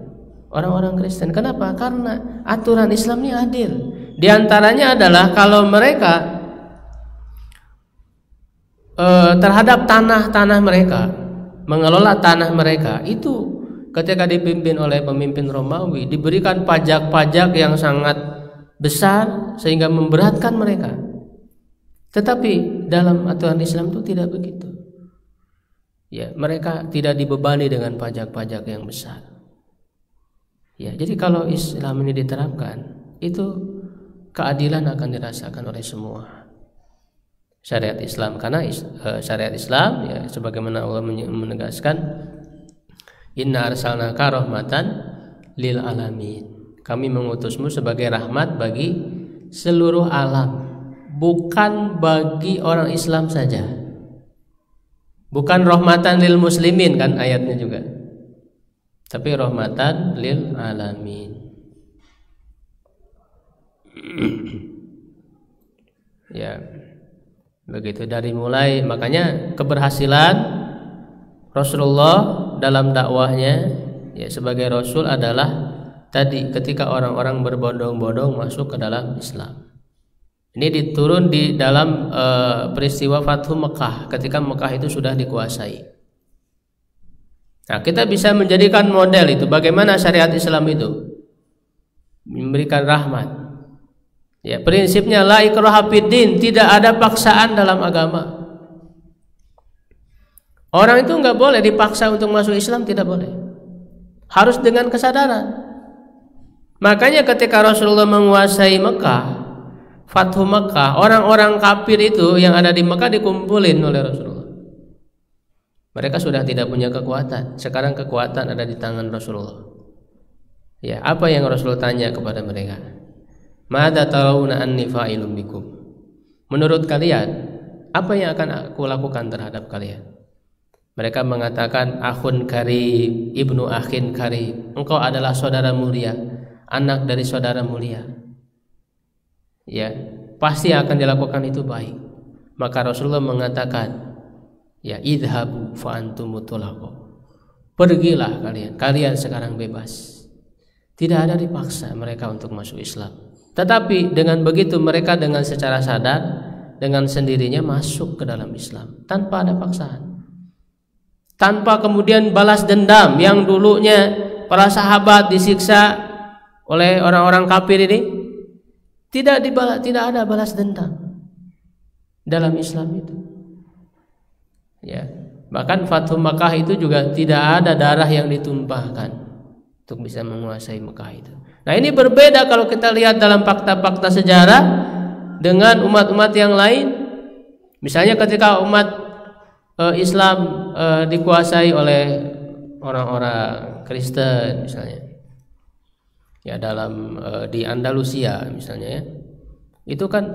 orang-orang Kristen. Kenapa? Karena aturan Islam ini adil. Di antaranya adalah kalau mereka terhadap tanah-tanah mereka, mengelola tanah mereka, itu ketika dipimpin oleh pemimpin Romawi diberikan pajak-pajak yang sangat besar sehingga memberatkan mereka. Tetapi dalam aturan Islam itu tidak begitu. Ya, mereka tidak dibebani dengan pajak-pajak yang besar. Ya, jadi kalau Islam ini diterapkan, itu keadilan akan dirasakan oleh semua. Syariat Islam, karena syariat Islam ya, sebagaimana Allah menegaskan, inna arsalnaka rahmatan lil alamin. Kami mengutusmu sebagai rahmat bagi seluruh alam, bukan bagi orang Islam saja. Bukan rahmatan lil muslimin kan ayatnya juga, tapi rahmatan lil alamin. Ya, begitu dari mulai. Makanya keberhasilan Rasulullah dalam dakwahnya ya sebagai Rasul adalah tadi ketika orang-orang berbondong-bondong masuk ke dalam Islam. Ini diturun di dalam peristiwa Fathu Mekah, ketika Mekah itu sudah dikuasai. Nah, kita bisa menjadikan model itu bagaimana syariat Islam itu memberikan rahmat. Ya, prinsipnya la ikraha fiddin, tidak ada paksaan dalam agama. Orang itu enggak boleh dipaksa untuk masuk Islam, tidak boleh. Harus dengan kesadaran. Makanya ketika Rasulullah menguasai Mekah, Fathu Mekah, orang-orang kafir itu yang ada di Mekah dikumpulin oleh Rasulullah. Mereka sudah tidak punya kekuatan. Sekarang kekuatan ada di tangan Rasulullah. Ya, apa yang Rasulullah tanya kepada mereka? Mada tarawna anni fa'ilun bikum. Menurut kalian, apa yang akan aku lakukan terhadap kalian? Mereka mengatakan, akhun karim, ibnu akhin karim. Engkau adalah saudara mulia, anak dari saudara mulia. Ya, pasti akan dilakukan itu baik. Maka Rasulullah mengatakan, ya idhabu fa antum mutallaqu. Pergilah kalian sekarang bebas. Tidak ada dipaksa mereka untuk masuk Islam. Tetapi dengan begitu mereka dengan secara sadar, dengan sendirinya masuk ke dalam Islam tanpa ada paksaan. tanpa kemudian balas dendam. Yang dulunya para sahabat disiksa oleh orang-orang kafir ini, tidak ada balas dendam dalam Islam itu. Ya, bahkan Fathu Makkah itu juga tidak ada darah yang ditumpahkan untuk bisa menguasai Mekah itu. Nah, ini berbeda kalau kita lihat dalam fakta-fakta sejarah dengan umat-umat yang lain. Misalnya ketika umat Islam dikuasai oleh orang-orang Kristen misalnya, ya dalam di Andalusia misalnya, ya, itu kan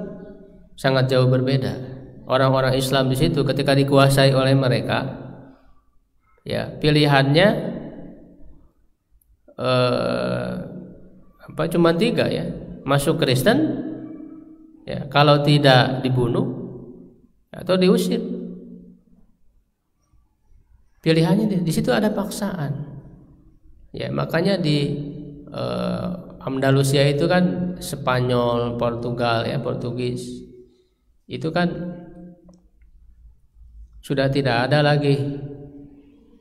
sangat jauh berbeda. Orang-orang Islam di situ ketika dikuasai oleh mereka, ya pilihannya cuma 3 ya, masuk Kristen, ya kalau tidak dibunuh atau diusir. Pilihannya di situ ada paksaan. Ya makanya di Andalusia itu kan Spanyol, Portugal, ya Portugis, itu kan sudah tidak ada lagi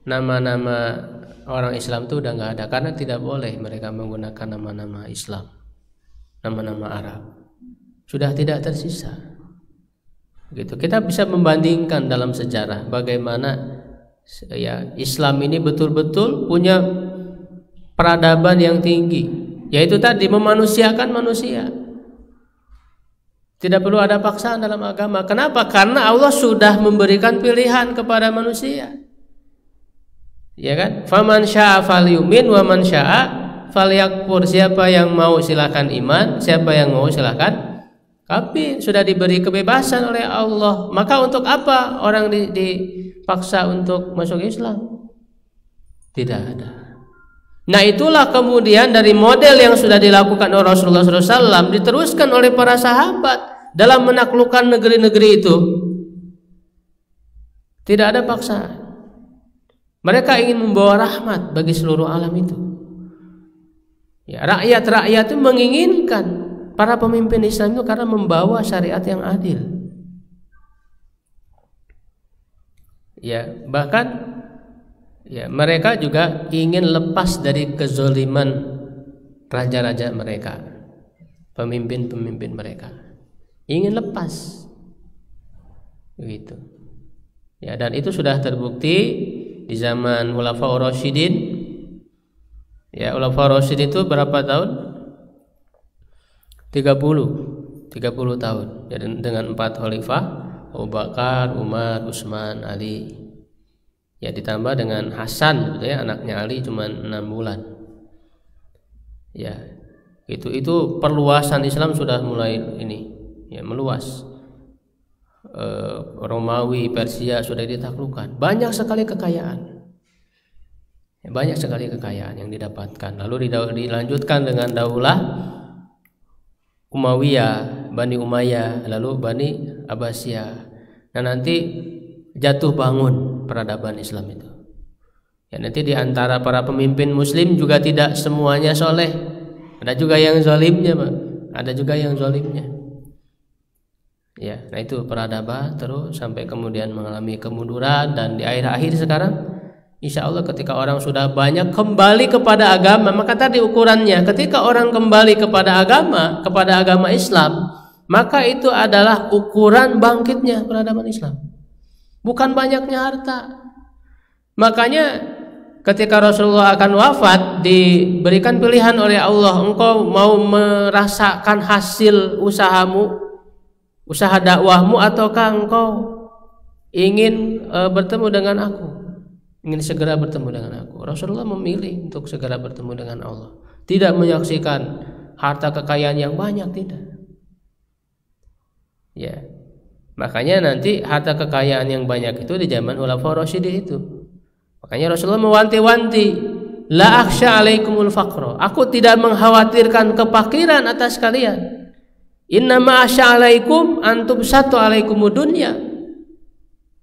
nama-nama orang Islam itu, udah nggak ada, karena tidak boleh mereka menggunakan nama-nama Islam, nama-nama Arab, sudah tidak tersisa. Gitu. Kita bisa membandingkan dalam sejarah bagaimana ya Islam ini betul-betul punya peradaban yang tinggi, yaitu tadi memanusiakan manusia. Tidak perlu ada paksaan dalam agama. Kenapa? Karena Allah sudah memberikan pilihan kepada manusia. Ya kan? Faman syaa falyumin wa man syaa falyakfur. Siapa yang mau silakan iman, siapa yang mau silakan kafir. Sudah diberi kebebasan oleh Allah. Maka untuk apa orang dipaksa untuk masuk Islam? Tidak ada. Nah, itulah kemudian dari model yang sudah dilakukan oleh Rasulullah SAW diteruskan oleh para sahabat dalam menaklukkan negeri-negeri itu. Tidak ada paksaan. Mereka ingin membawa rahmat bagi seluruh alam itu. Ya, rakyat-rakyat itu menginginkan para pemimpin Islam itu karena membawa syariat yang adil. Ya, bahkan ya, mereka juga ingin lepas dari kezoliman raja-raja mereka, pemimpin-pemimpin mereka. Ingin lepas. Begitu. Ya, dan itu sudah terbukti di zaman Khulafaur Rasyidin. Ya, Khulafaur Rasyidin itu berapa tahun? 30 tahun. Jadi dengan 4 khalifah, Abu Bakar, Umar, Utsman, Ali. Ya, ditambah dengan Hasan, ya, anaknya Ali cuma 6 bulan. Ya, itu perluasan Islam sudah mulai ini, ya, meluas. Romawi, Persia sudah ditaklukkan. Banyak sekali kekayaan. Ya, banyak sekali kekayaan yang didapatkan. Lalu dilanjutkan dengan daulah Umayyah, Bani Umayyah, lalu Bani Abbasiyah. Nah, nanti jatuh bangun peradaban Islam itu. Ya, nanti di antara para pemimpin Muslim juga tidak semuanya soleh. Ada juga yang zalimnya, Pak. Ada juga yang zalimnya. Ya, nah itu peradaban terus sampai kemudian mengalami kemunduran, dan di akhir-akhir sekarang, insya Allah ketika orang sudah banyak kembali kepada agama, maka tadi ukurannya, ketika orang kembali kepada agama Islam, maka itu adalah ukuran bangkitnya peradaban Islam. Bukan banyaknya harta. Makanya ketika Rasulullah akan wafat, diberikan pilihan oleh Allah, engkau mau merasakan hasil usahamu, usaha dakwahmu, ataukah engkau ingin bertemu dengan aku, ingin segera bertemu dengan aku. Rasulullah memilih untuk segera bertemu dengan Allah, tidak menyaksikan harta kekayaan yang banyak, tidak. Ya, makanya nanti harta kekayaan yang banyak itu di zaman Khulafaur Rasyidin itu. Makanya Rasulullah mewanti-wanti, la akhsha alaikumul faqra. Aku tidak mengkhawatirkan kefakiran atas kalian. Innama akhsha alaikum antum satu alaikumud dunya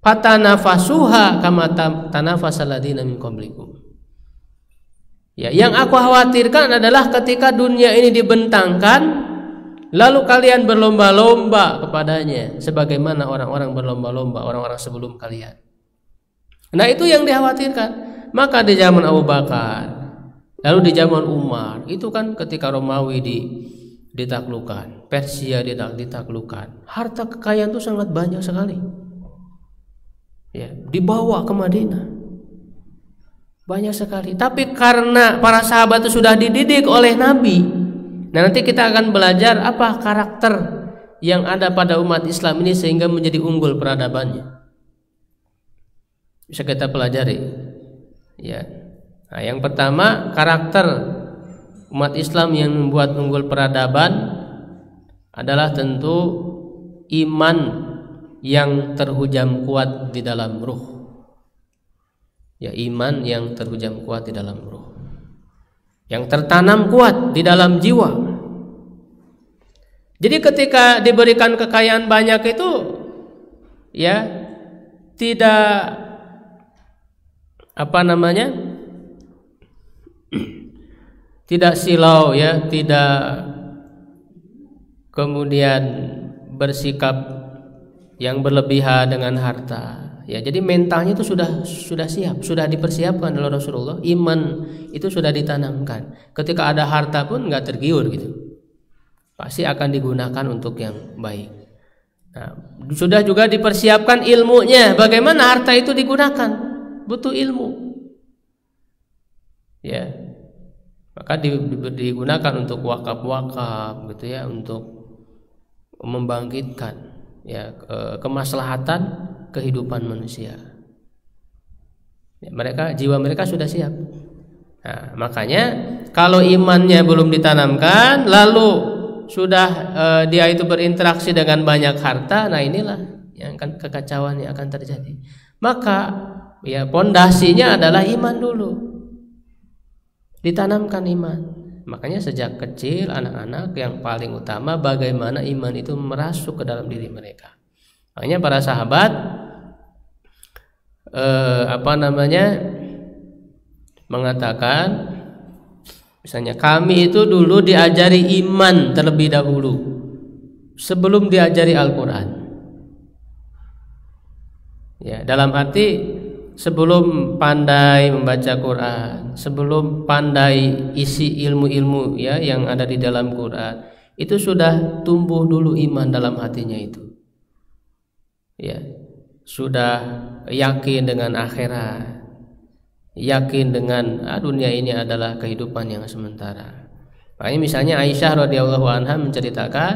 fatanafasuha kama tanafasal ladina min qablikum. Ya, yang aku khawatirkan adalah ketika dunia ini dibentangkan, lalu kalian berlomba-lomba kepadanya sebagaimana orang-orang berlomba-lomba, orang-orang sebelum kalian. Nah, itu yang dikhawatirkan. Maka di zaman Abu Bakar, lalu di zaman Umar, itu kan ketika Romawi ditaklukkan, Persia ditaklukkan, harta kekayaan itu sangat banyak sekali. Ya, dibawa ke Madinah. Banyak sekali. Tapi karena para sahabat itu sudah dididik oleh Nabi. Nah, nanti kita akan belajar apa karakter yang ada pada umat Islam ini sehingga menjadi unggul peradabannya. Bisa kita pelajari. Ya. Nah, yang pertama, karakter umat Islam yang membuat unggul peradaban adalah tentu iman yang terhujam kuat di dalam ruh. Ya, iman yang terhujam kuat di dalam ruh, yang tertanam kuat di dalam jiwa. Jadi ketika diberikan kekayaan banyak itu, ya, tidak tidak silau, ya, tidak kemudian bersikap yang berlebihan dengan harta. Ya, jadi mentalnya itu sudah siap, sudah dipersiapkan oleh Rasulullah. Iman itu sudah ditanamkan. Ketika ada harta pun nggak tergiur gitu. Pasti akan digunakan untuk yang baik. Nah, sudah juga dipersiapkan ilmunya. Bagaimana harta itu digunakan? Butuh ilmu. Ya, maka digunakan untuk wakaf gitu ya, untuk membangkitkan ya kemaslahatan kehidupan manusia. Ya, jiwa mereka sudah siap. Nah, makanya kalau imannya belum ditanamkan, lalu sudah dia itu berinteraksi dengan banyak harta, nah inilah yang akan kekacauan yang akan terjadi. Maka ya pondasinya adalah iman dulu. Ditanamkan iman. Makanya sejak kecil anak-anak yang paling utama bagaimana iman itu merasuk ke dalam diri mereka. Makanya para sahabat mengatakan, misalnya kami itu dulu diajari iman terlebih dahulu sebelum diajari Al-Quran. Ya, dalam arti sebelum pandai membaca Quran, sebelum pandai isi ilmu-ilmu ya yang ada di dalam Quran, itu sudah tumbuh dulu iman dalam hatinya itu. Ya, sudah yakin dengan akhirat, yakin dengan dunia ini adalah kehidupan yang sementara. Makanya misalnya Aisyah radhiyallahu anha menceritakan,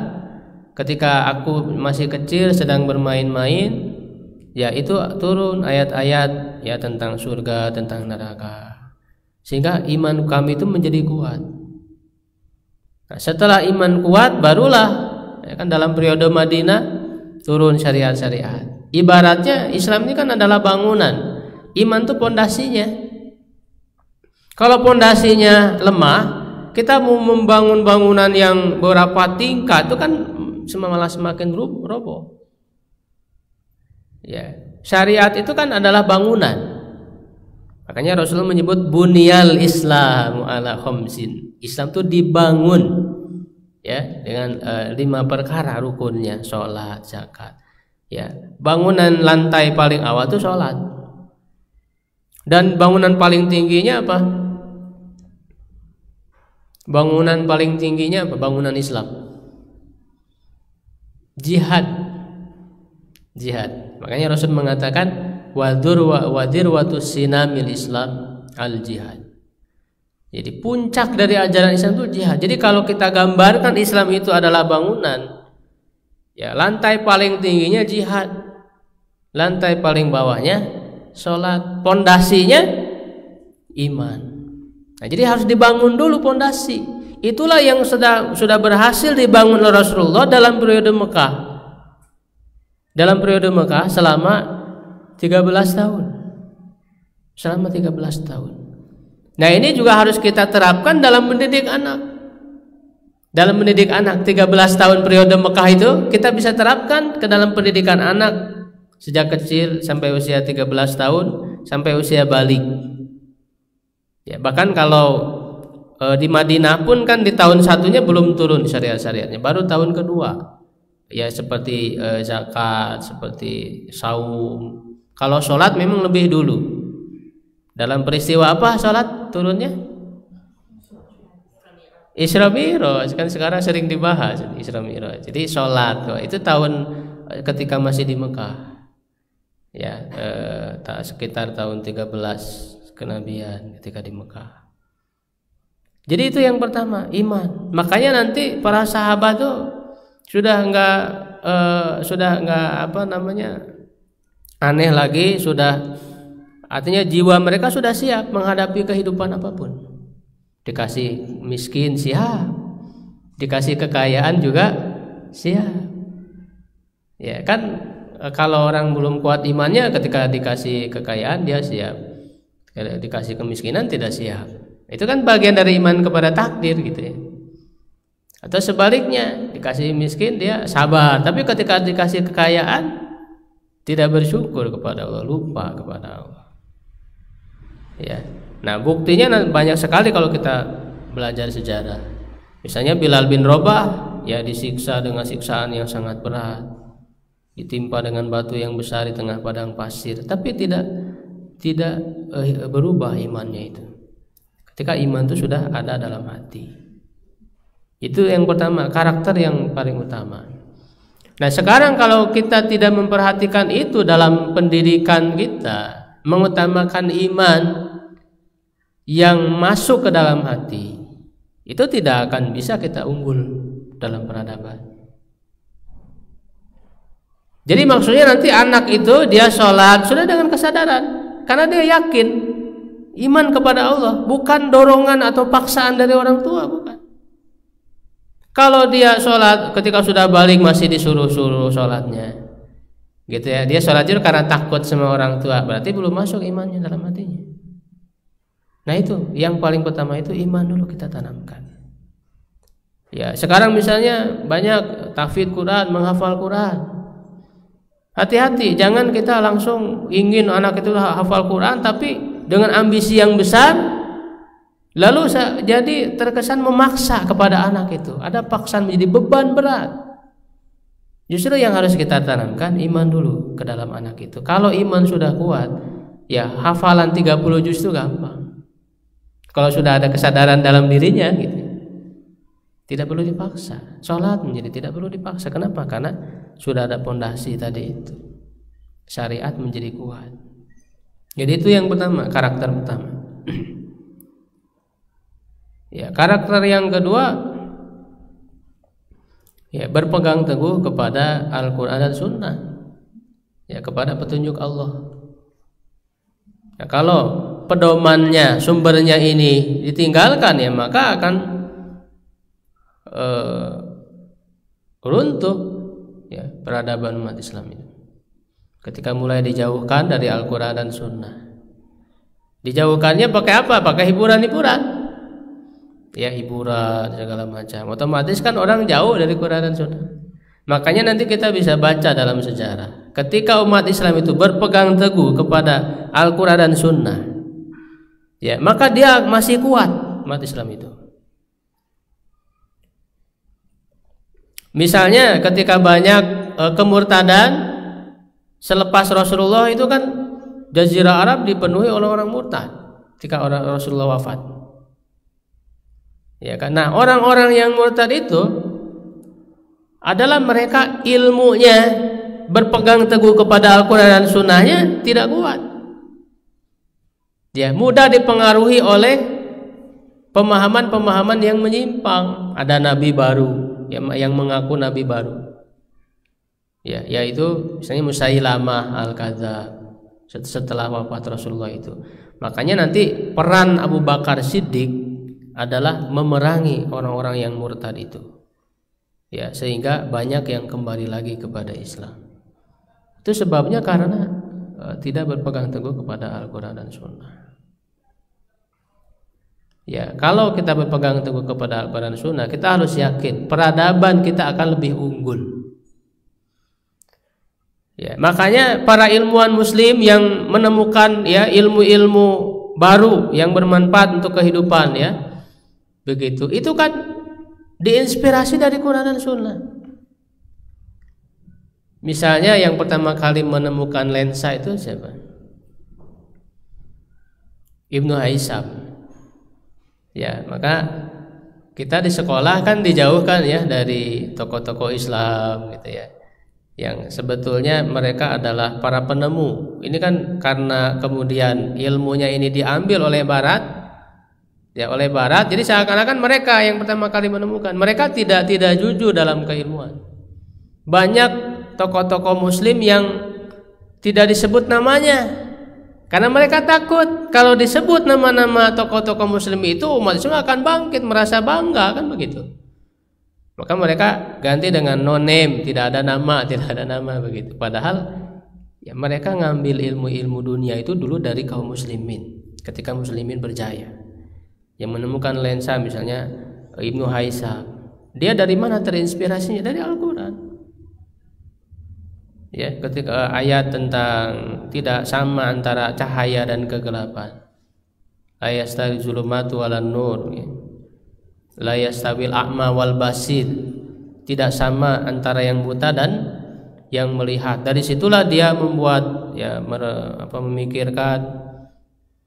ketika aku masih kecil sedang bermain-main, ya itu turun ayat-ayat ya tentang surga, tentang neraka, sehingga iman kami itu menjadi kuat. Nah, setelah iman kuat barulah ya kan dalam periode Madinah turun syariat-syariat. Ibaratnya Islam ini kan adalah bangunan, iman itu pondasinya. Kalau pondasinya lemah, kita mau membangun bangunan yang beberapa tingkat itu kan malah semakin roboh. Ya, syariat itu kan adalah bangunan. Makanya Rasulullah menyebut bunyal Islamu ala khamsin. Islam itu dibangun ya dengan 5 perkara rukunnya, sholat, zakat. Ya, bangunan lantai paling awal itu sholat. Dan bangunan paling tingginya apa? Bangunan paling tingginya apa? Bangunan Islam. Jihad. Makanya Rasul mengatakan wadirwatus sinamil Islam al jihad. Jadi puncak dari ajaran Islam itu jihad. Jadi kalau kita gambarkan Islam itu adalah bangunan, ya lantai paling tingginya jihad, lantai paling bawahnya sholat, pondasinya iman. Nah, jadi harus dibangun dulu pondasi. Itulah yang sudah berhasil dibangun oleh Rasulullah dalam periode Mekah. Dalam periode Mekah selama 13 tahun. Selama 13 tahun. Nah, ini juga harus kita terapkan dalam mendidik anak. Dalam mendidik anak 13 tahun periode Mekah itu kita bisa terapkan ke dalam pendidikan anak sejak kecil sampai usia 13 tahun sampai usia balik. Ya, bahkan kalau di Madinah pun kan di tahun satunya belum turun syariat-syariatnya, baru tahun kedua. Ya seperti zakat, seperti saum. Kalau sholat memang lebih dulu. Dalam peristiwa apa sholat turunnya? Isra Mi'raj, kan sekarang sering dibahas Isra Mi'raj. Jadi sholat itu tahun ketika masih di Mekah, ya, sekitar tahun 13 kenabian ketika di Mekah. Jadi itu yang pertama, iman. Makanya nanti para sahabat tuh sudah nggak aneh lagi, artinya jiwa mereka sudah siap menghadapi kehidupan apapun. Dikasih miskin siap, dikasih kekayaan juga siap. Ya kan, kalau orang belum kuat imannya, ketika dikasih kekayaan dia siap, ketika dikasih kemiskinan tidak siap. Itu kan bagian dari iman kepada takdir gitu ya. Atau sebaliknya, dikasih miskin dia sabar, tapi ketika dikasih kekayaan tidak bersyukur kepada Allah, lupa kepada Allah. Ya. Nah, buktinya banyak sekali kalau kita belajar sejarah. Misalnya Bilal bin Rabah, ya, disiksa dengan siksaan yang sangat berat, ditimpa dengan batu yang besar di tengah padang pasir, tapi tidak berubah imannya itu. Ketika iman itu sudah ada dalam hati. Itu yang pertama, karakter yang paling utama. Nah, sekarang kalau kita tidak memperhatikan itu dalam pendidikan kita, mengutamakan iman yang masuk ke dalam hati, itu tidak akan bisa kita unggul dalam peradaban. Jadi maksudnya nanti anak itu dia sholat sudah dengan kesadaran, karena dia yakin iman kepada Allah, bukan dorongan atau paksaan dari orang tua, bukan. Kalau dia sholat ketika sudah balik masih disuruh-suruh sholatnya, gitu ya, dia sholat itu karena takut sama orang tua, berarti belum masuk imannya dalam hatinya. Nah, itu yang paling pertama, itu iman dulu kita tanamkan. Ya, sekarang misalnya banyak tahfidz Quran, menghafal Quran. Hati-hati, jangan kita langsung ingin anak itu hafal Quran tapi dengan ambisi yang besar, lalu jadi terkesan memaksa kepada anak itu. Ada paksaan menjadi beban berat. Justru yang harus kita tanamkan iman dulu ke dalam anak itu. Kalau iman sudah kuat, ya hafalan 30 juz itu gampang. Kalau sudah ada kesadaran dalam dirinya gitu, tidak perlu dipaksa. Sholat menjadi tidak perlu dipaksa. Kenapa? Karena sudah ada pondasi tadi itu. Syariat menjadi kuat. Jadi itu yang pertama, karakter pertama. Ya, karakter yang kedua, ya, berpegang teguh kepada Al-Quran dan Sunnah, ya, kepada petunjuk Allah. Ya, kalau pedomannya, sumbernya ini ditinggalkan, ya maka akan runtuh, ya, peradaban umat Islam ini. Ketika mulai dijauhkan dari Al-Quran dan Sunnah. Dijauhkannya pakai apa? Pakai hiburan-hiburan, ya, hiburan segala macam. Otomatis kan orang jauh dari Quran dan Sunnah. Makanya nanti kita bisa baca dalam sejarah, ketika umat Islam itu berpegang teguh kepada Al-Quran dan Sunnah, ya, maka dia masih kuat umat Islam itu. Misalnya ketika banyak kemurtadan selepas Rasulullah, itu kan Jazirah Arab dipenuhi oleh orang murtad ketika Rasulullah wafat. Ya kan? Nah, orang-orang yang murtad itu adalah mereka ilmunya, berpegang teguh kepada Al-Quran dan Sunnahnya tidak kuat. Dia mudah dipengaruhi oleh pemahaman-pemahaman yang menyimpang. Ada nabi baru yang mengaku nabi baru, ya, yaitu misalnya Musailamah Al-Kadzdzab setelah wafat Rasulullah itu. Makanya nanti peran Abu Bakar Siddiq adalah memerangi orang-orang yang murtad itu, ya, sehingga banyak yang kembali lagi kepada Islam. Itu sebabnya karena tidak berpegang teguh kepada Al-Quran dan Sunnah. Ya, kalau kita berpegang teguh kepada Al-Quran dan Sunnah, kita harus yakin peradaban kita akan lebih unggul. Ya, makanya para ilmuwan Muslim yang menemukan, ya, ilmu-ilmu baru yang bermanfaat untuk kehidupan, ya, begitu, itu kan diinspirasi dari Quran dan Sunnah. Misalnya yang pertama kali menemukan lensa itu siapa? Ibnu Haisam. Ya, maka kita di sekolah kan dijauhkan ya dari tokoh-tokoh Islam gitu ya, yang sebetulnya mereka adalah para penemu. Ini kan karena kemudian ilmunya ini diambil oleh Barat, ya oleh Barat. Jadi seakan-akan mereka yang pertama kali menemukan. Mereka tidak jujur dalam keilmuan. Banyak tokoh-tokoh Muslim yang tidak disebut namanya. Karena mereka takut kalau disebut nama-nama tokoh-tokoh Muslim itu umat Islam akan bangkit, merasa bangga, kan begitu. Maka mereka ganti dengan no name, tidak ada nama begitu. Padahal ya mereka ngambil ilmu-ilmu dunia itu dulu dari kaum muslimin. Ketika muslimin berjaya, yang menemukan lensa misalnya Ibnu Haisam, dia dari mana terinspirasinya? Dari Al-Quran. Ya, ketika ayat tentang tidak sama antara cahaya dan kegelapan, la yastawi zulumatu walan nur, ya. La yastawil a'ma wal basir, tidak sama antara yang buta dan yang melihat. Dari situlah dia membuat ya memikirkan,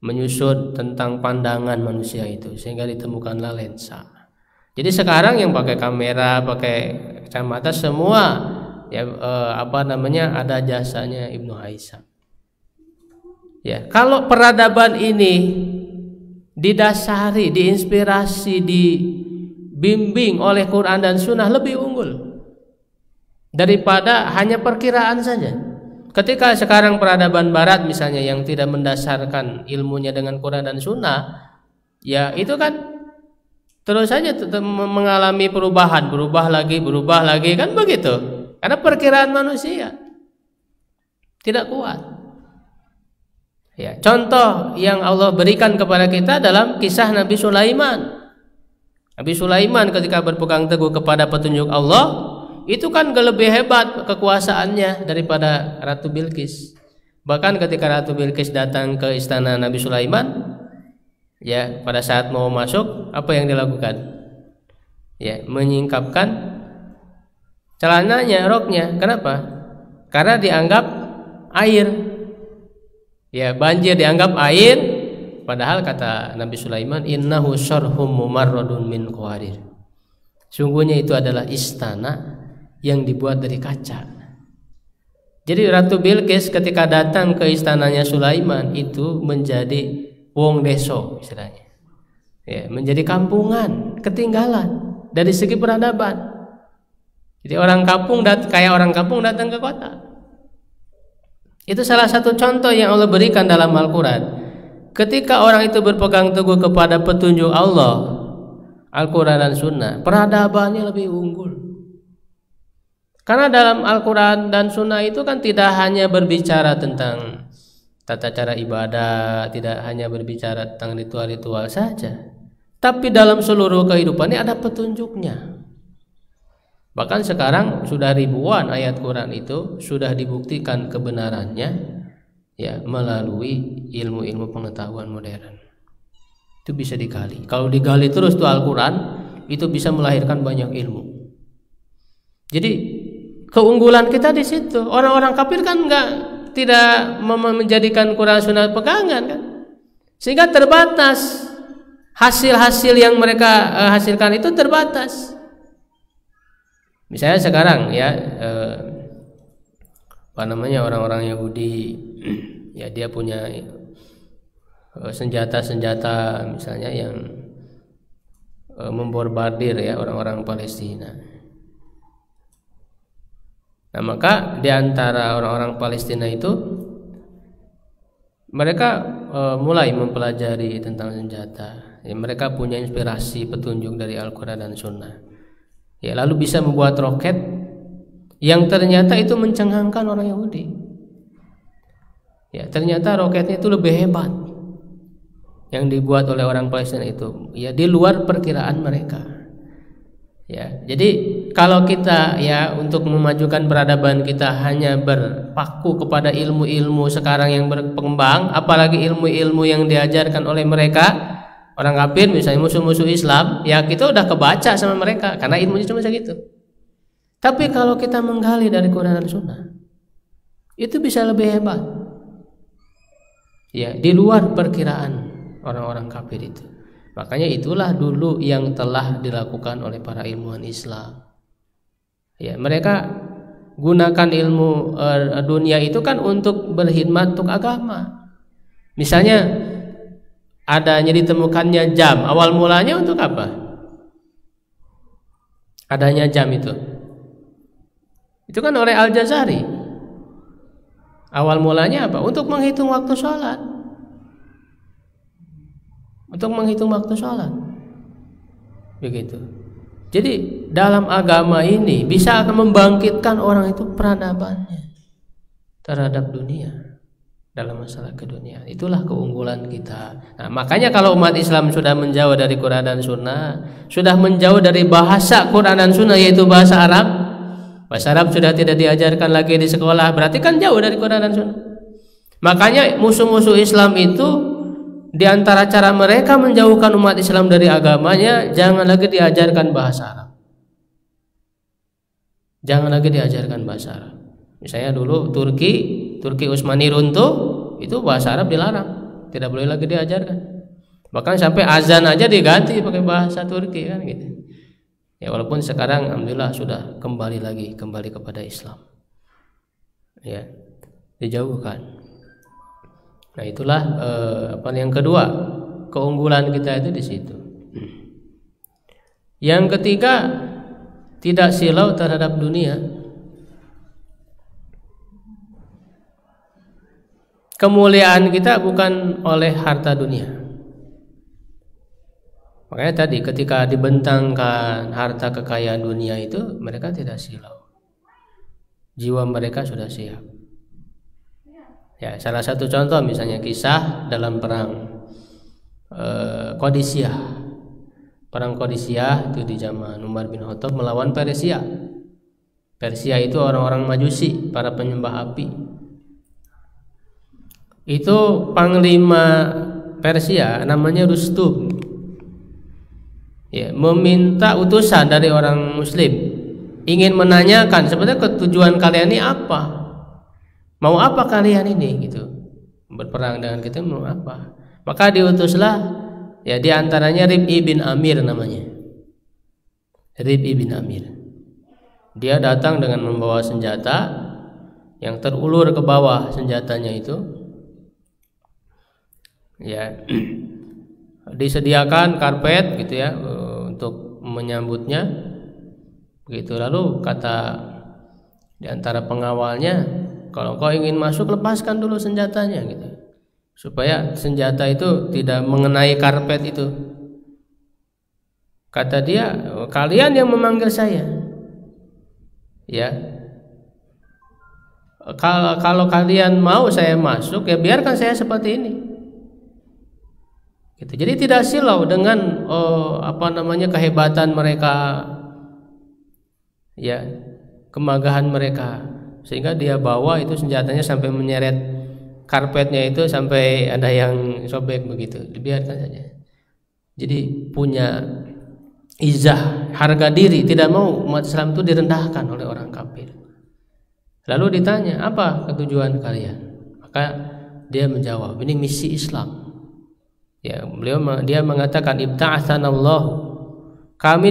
menyusut tentang pandangan manusia itu, sehingga ditemukanlah lensa. Jadi sekarang yang pakai kamera, pakai kacamata semua ya ada jasanya Ibnu Haisam. Ya, kalau peradaban ini didasari, diinspirasi, dibimbing oleh Quran dan Sunnah, lebih unggul daripada hanya perkiraan saja. Ketika sekarang peradaban Barat misalnya yang tidak mendasarkan ilmunya dengan Quran dan Sunnah, ya itu kan terus saja mengalami perubahan, berubah lagi kan begitu. Karena perkiraan manusia tidak kuat. Ya, contoh yang Allah berikan kepada kita dalam kisah Nabi Sulaiman. Nabi Sulaiman ketika berpegang teguh kepada petunjuk Allah, itu kan lebih hebat kekuasaannya daripada Ratu Bilqis. Bahkan ketika Ratu Bilqis datang ke istana Nabi Sulaiman, ya pada saat mau masuk, apa yang dilakukan? Ya, menyingkapkan celananya, roknya. Kenapa? Karena dianggap air. Ya, banjir dianggap air. Padahal kata Nabi Sulaiman, innahu syarhum mumarradun min qawarir. Sungguhnya itu adalah istana yang dibuat dari kaca. Jadi Ratu Bilqis ketika datang ke istananya Sulaiman itu menjadi wong deso istilahnya. Ya, menjadi kampungan, ketinggalan dari segi peradaban. Jadi orang kampung datang ke kota. Itu salah satu contoh yang Allah berikan dalam Al-Quran. Ketika orang itu berpegang teguh kepada petunjuk Allah, Al-Quran dan Sunnah, peradabannya lebih unggul. Karena dalam Al-Quran dan Sunnah itu kan tidak hanya berbicara tentang tata cara ibadah, tidak hanya berbicara tentang ritual-ritual saja, tapi dalam seluruh kehidupannya ada petunjuknya. Bahkan sekarang sudah ribuan ayat Quran itu sudah dibuktikan kebenarannya ya melalui ilmu-ilmu pengetahuan modern. Itu bisa digali. Kalau digali terus tuh Al-Quran, itu bisa melahirkan banyak ilmu. Jadi keunggulan kita di situ. Orang-orang kafir kan tidak menjadikan Quran Sunnah pegangan kan, sehingga terbatas hasil-hasil yang mereka hasilkan itu terbatas. Misalnya sekarang ya orang-orang Yahudi ya dia punya senjata-senjata misalnya yang membombardir ya orang-orang Palestina. Nah, maka di antara orang-orang Palestina itu mereka mulai mempelajari tentang senjata. Ya, mereka punya inspirasi petunjuk dari Al-Quran dan Sunnah. Ya, lalu bisa membuat roket yang ternyata itu mencengangkan orang Yahudi. Ya, ternyata roketnya itu lebih hebat yang dibuat oleh orang Palestina itu. Ya, di luar perkiraan mereka. Ya, jadi kalau kita ya untuk memajukan peradaban kita hanya berpaku kepada ilmu-ilmu sekarang yang berkembang, apalagi ilmu-ilmu yang diajarkan oleh mereka orang kafir misalnya musuh-musuh Islam, ya kita udah kebaca sama mereka karena ilmunya cuma segitu. Tapi kalau kita menggali dari Quran dan Sunnah, itu bisa lebih hebat. Ya, di luar perkiraan orang-orang kafir itu. Makanya itulah dulu yang telah dilakukan oleh para ilmuwan Islam. Ya, mereka gunakan ilmu dunia itu kan untuk berkhidmat untuk agama. Misalnya adanya ditemukannya jam, awal mulanya untuk apa? Adanya jam itu kan oleh Al-Jazari. Awal mulanya apa? Untuk menghitung waktu sholat. Begitu. Jadi dalam agama ini bisa akan membangkitkan orang itu peradabannya terhadap dunia, dalam masalah keduniaan. Itulah keunggulan kita. Nah, makanya kalau umat Islam sudah menjauh dari Quran dan Sunnah, sudah menjauh dari bahasa Quran dan Sunnah, yaitu bahasa Arab. Bahasa Arab sudah tidak diajarkan lagi di sekolah, berarti kan jauh dari Quran dan Sunnah. Makanya musuh-musuh Islam itu, di antara cara mereka menjauhkan umat Islam dari agamanya, jangan lagi diajarkan bahasa Arab. Jangan lagi diajarkan bahasa Arab. Misalnya dulu Turki Utsmani runtuh, itu bahasa Arab dilarang, tidak boleh lagi diajarkan. Bahkan sampai azan aja diganti pakai bahasa Turki kan gitu. Ya, walaupun sekarang alhamdulillah sudah kembali kepada Islam. Ya, dijauhkan. Nah, itulah yang kedua, keunggulan kita itu di situ. Yang ketiga, tidak silau terhadap dunia. Kemuliaan kita bukan oleh harta dunia. Makanya tadi ketika dibentangkan harta kekayaan dunia itu, mereka tidak silau. Jiwa mereka sudah siap. Ya, salah satu contoh misalnya kisah dalam perang Qadisiyah. Perang Qadisiyah itu di zaman Umar bin Khattab melawan Persia. Persia itu orang-orang Majusi, para penyembah api. Itu panglima Persia namanya Rustum. Ya, meminta utusan dari orang Muslim, ingin menanyakan sebenarnya ketujuan kalian ini apa, mau apa kalian ini gitu, berperang dengan kita mau apa? Maka diutuslah ya diantaranya Rib'i bin Amir namanya. Rib'i bin Amir. Dia datang dengan membawa senjata yang terulur ke bawah senjatanya itu. Ya, disediakan karpet gitu ya untuk menyambutnya begitu. Lalu kata di antara pengawalnya, kalau kau ingin masuk lepaskan dulu senjatanya gitu, supaya senjata itu tidak mengenai karpet itu. Kata dia, kalian yang memanggil saya ya, kalau kalian mau saya masuk ya biarkan saya seperti ini gitu. Jadi tidak silau dengan kehebatan mereka, ya, kemagahan mereka, sehingga dia bawa itu senjatanya sampai menyeret karpetnya itu sampai ada yang sobek begitu. Dibiarkan saja. Jadi punya izah, harga diri, tidak mau umat Islam itu direndahkan oleh orang kafir. Lalu ditanya, apa ketujuan kalian? Maka dia menjawab, ini misi Islam. Ya, dia mengatakan ibta'atsanallah, kami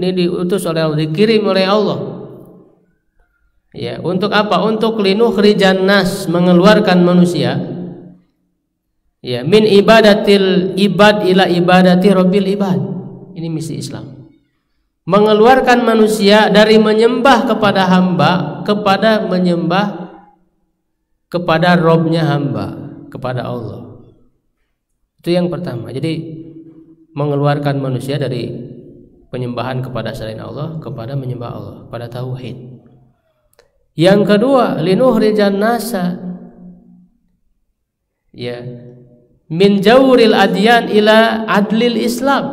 diutus oleh Allah, dikirim oleh Allah. Ya, untuk apa? Untuk linukhrijan nas, mengeluarkan manusia. Ya, min ibadatil ibad ila ibadati rabbil ibad. Ini misi Islam. Mengeluarkan manusia dari menyembah kepada hamba kepada menyembah kepada Robnya hamba, kepada Allah. Itu yang pertama. Jadi mengeluarkan manusia dari penyembahan kepada selain Allah kepada menyembah Allah, pada tauhid. Yang kedua, linukhrijan nasa, ya, min jawril adyan ila adlil Islam,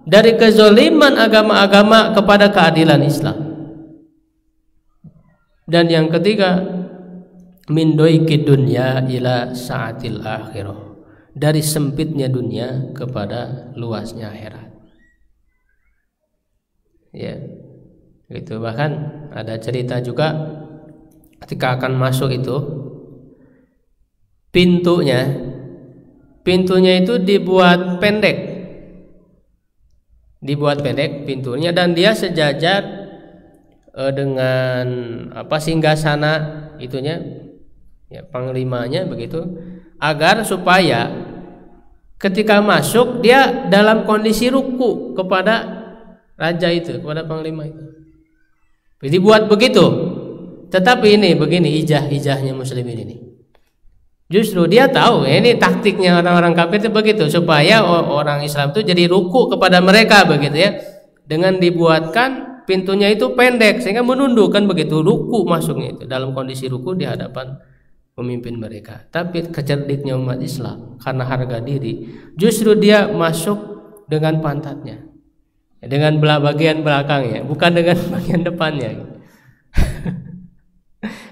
dari kezaliman agama-agama kepada keadilan Islam. Dan yang ketiga, min doiki dunya ila sa'atil akhirah, dari sempitnya dunia kepada luasnya akhirat. Ya. Gitu. Bahkan ada cerita juga ketika akan masuk itu pintunya itu dibuat pendek pintunya, dan dia sejajar dengan singgasana itunya, ya, panglimanya begitu, agar supaya ketika masuk dia dalam kondisi ruku kepada raja itu, kepada panglima itu. Jadi buat begitu. Tetapi ini begini ijahnya muslimin ini. Justru dia tahu ini taktiknya orang-orang kafir itu begitu, supaya orang Islam itu jadi ruku kepada mereka begitu ya. Dengan dibuatkan pintunya itu pendek sehingga menundukkan begitu ruku masuknya itu dalam kondisi ruku di hadapan pemimpin mereka. Tapi kecerdiknya umat Islam karena harga diri, justru dia masuk dengan pantatnya, dengan bagian belakangnya, bukan dengan bagian depannya.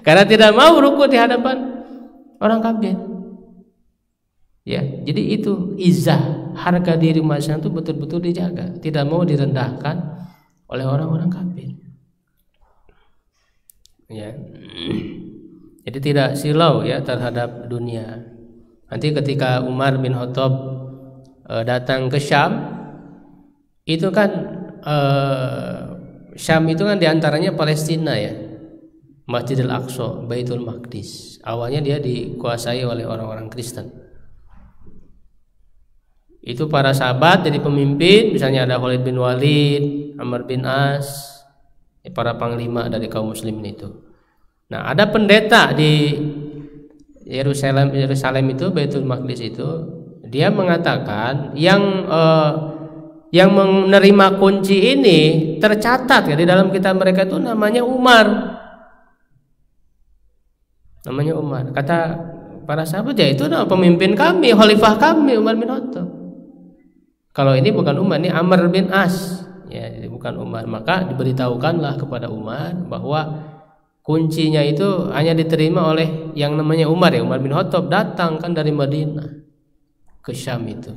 Karena tidak mau ruku di hadapan orang kafir. Ya, jadi itu izah, harga diri umat Islam itu betul-betul dijaga, tidak mau direndahkan oleh orang-orang kafir. Ya. Jadi tidak silau ya terhadap dunia. Nanti ketika Umar bin Khattab datang ke Syam, itu kan Syam itu kan diantaranya Palestina ya, Masjidil Aqsa, Baitul Maqdis. Awalnya dia dikuasai oleh orang-orang Kristen. Itu para sahabat jadi pemimpin, misalnya ada Khalid bin Walid, Amr bin As, para panglima dari kaum muslimin itu. Nah, ada pendeta di Yerusalem itu, Baitul Maqdis itu, dia mengatakan yang menerima kunci ini tercatat ya di dalam kitab mereka itu namanya Umar. Namanya Umar. Kata para sahabat, ya itu pemimpin kami, khalifah kami, Umar bin Khattab. Kalau ini bukan Umar, ini Amr bin As. Ya, jadi bukan Umar. Maka diberitahukanlah kepada Umar bahwa kuncinya itu hanya diterima oleh yang namanya Umar ya, Umar bin Khattab datang kan dari Madinah ke Syam itu.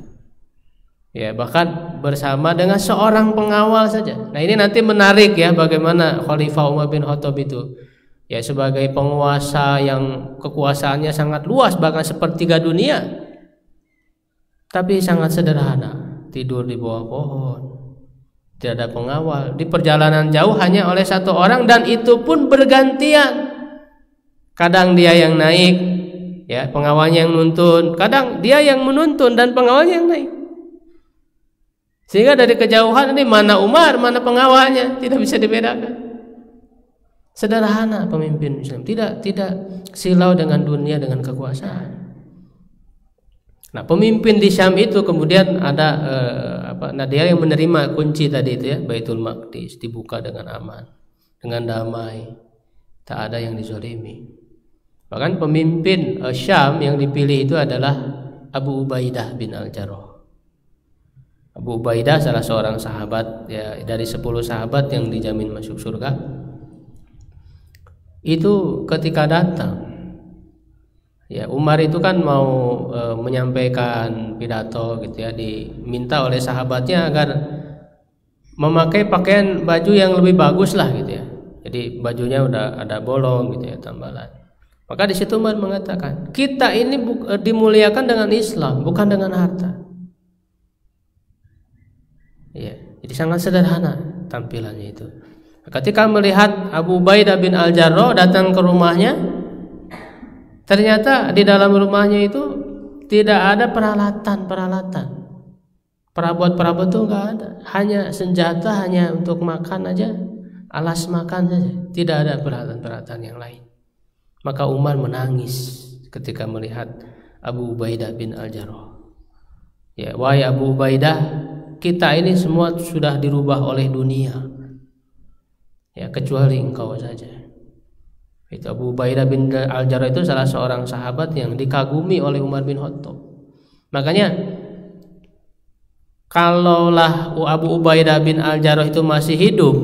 Ya, bahkan bersama dengan seorang pengawal saja. Nah, ini nanti menarik ya bagaimana Khalifah Umar bin Khattab itu ya sebagai penguasa yang kekuasaannya sangat luas, bahkan sepertiga dunia, tapi sangat sederhana, tidur di bawah pohon, tidak ada pengawal, di perjalanan jauh hanya oleh satu orang, dan itu pun bergantian. Kadang dia yang naik ya, pengawalnya yang nuntun, kadang dia yang menuntun dan pengawalnya yang naik, sehingga dari kejauhan ini mana Umar mana pengawalnya tidak bisa dibedakan. Sederhana pemimpin Islam, tidak silau dengan dunia, dengan kekuasaan. Nah, pemimpin di Syam itu kemudian ada dia yang menerima kunci tadi itu ya, Baitul Maqdis dibuka dengan aman, dengan damai, tak ada yang dizalimi. Bahkan pemimpin Syam yang dipilih itu adalah Abu Ubaidah bin Al-Jarrah. Abu Ubaidah salah seorang sahabat ya, dari 10 sahabat yang dijamin masuk surga. Itu ketika datang ya, Umar itu kan mau menyampaikan pidato gitu ya, diminta oleh sahabatnya agar memakai pakaian baju yang lebih bagus lah gitu ya. Jadi bajunya udah ada bolong gitu ya, tambalan. Maka di situ Umar mengatakan, kita ini dimuliakan dengan Islam, bukan dengan harta. Ya, jadi sangat sederhana tampilannya itu. Ketika melihat Abu Ubaidah bin Al-Jarrah datang ke rumahnya, ternyata di dalam rumahnya itu tidak ada peralatan, perabot itu enggak ada, hanya senjata, hanya untuk makan aja, alas makan saja, tidak ada peralatan yang lain. Maka Umar menangis ketika melihat Abu Ubaidah bin Al-Jarrah. Ya, wahai Abu Ubaidah, kita ini semua sudah dirubah oleh dunia. Ya, kecuali engkau saja. Itu Abu Ubaidah bin Al-Jarrah itu salah seorang sahabat yang dikagumi oleh Umar bin Khattab. Makanya kalaulah Abu Ubaidah bin Al-Jarrah itu masih hidup,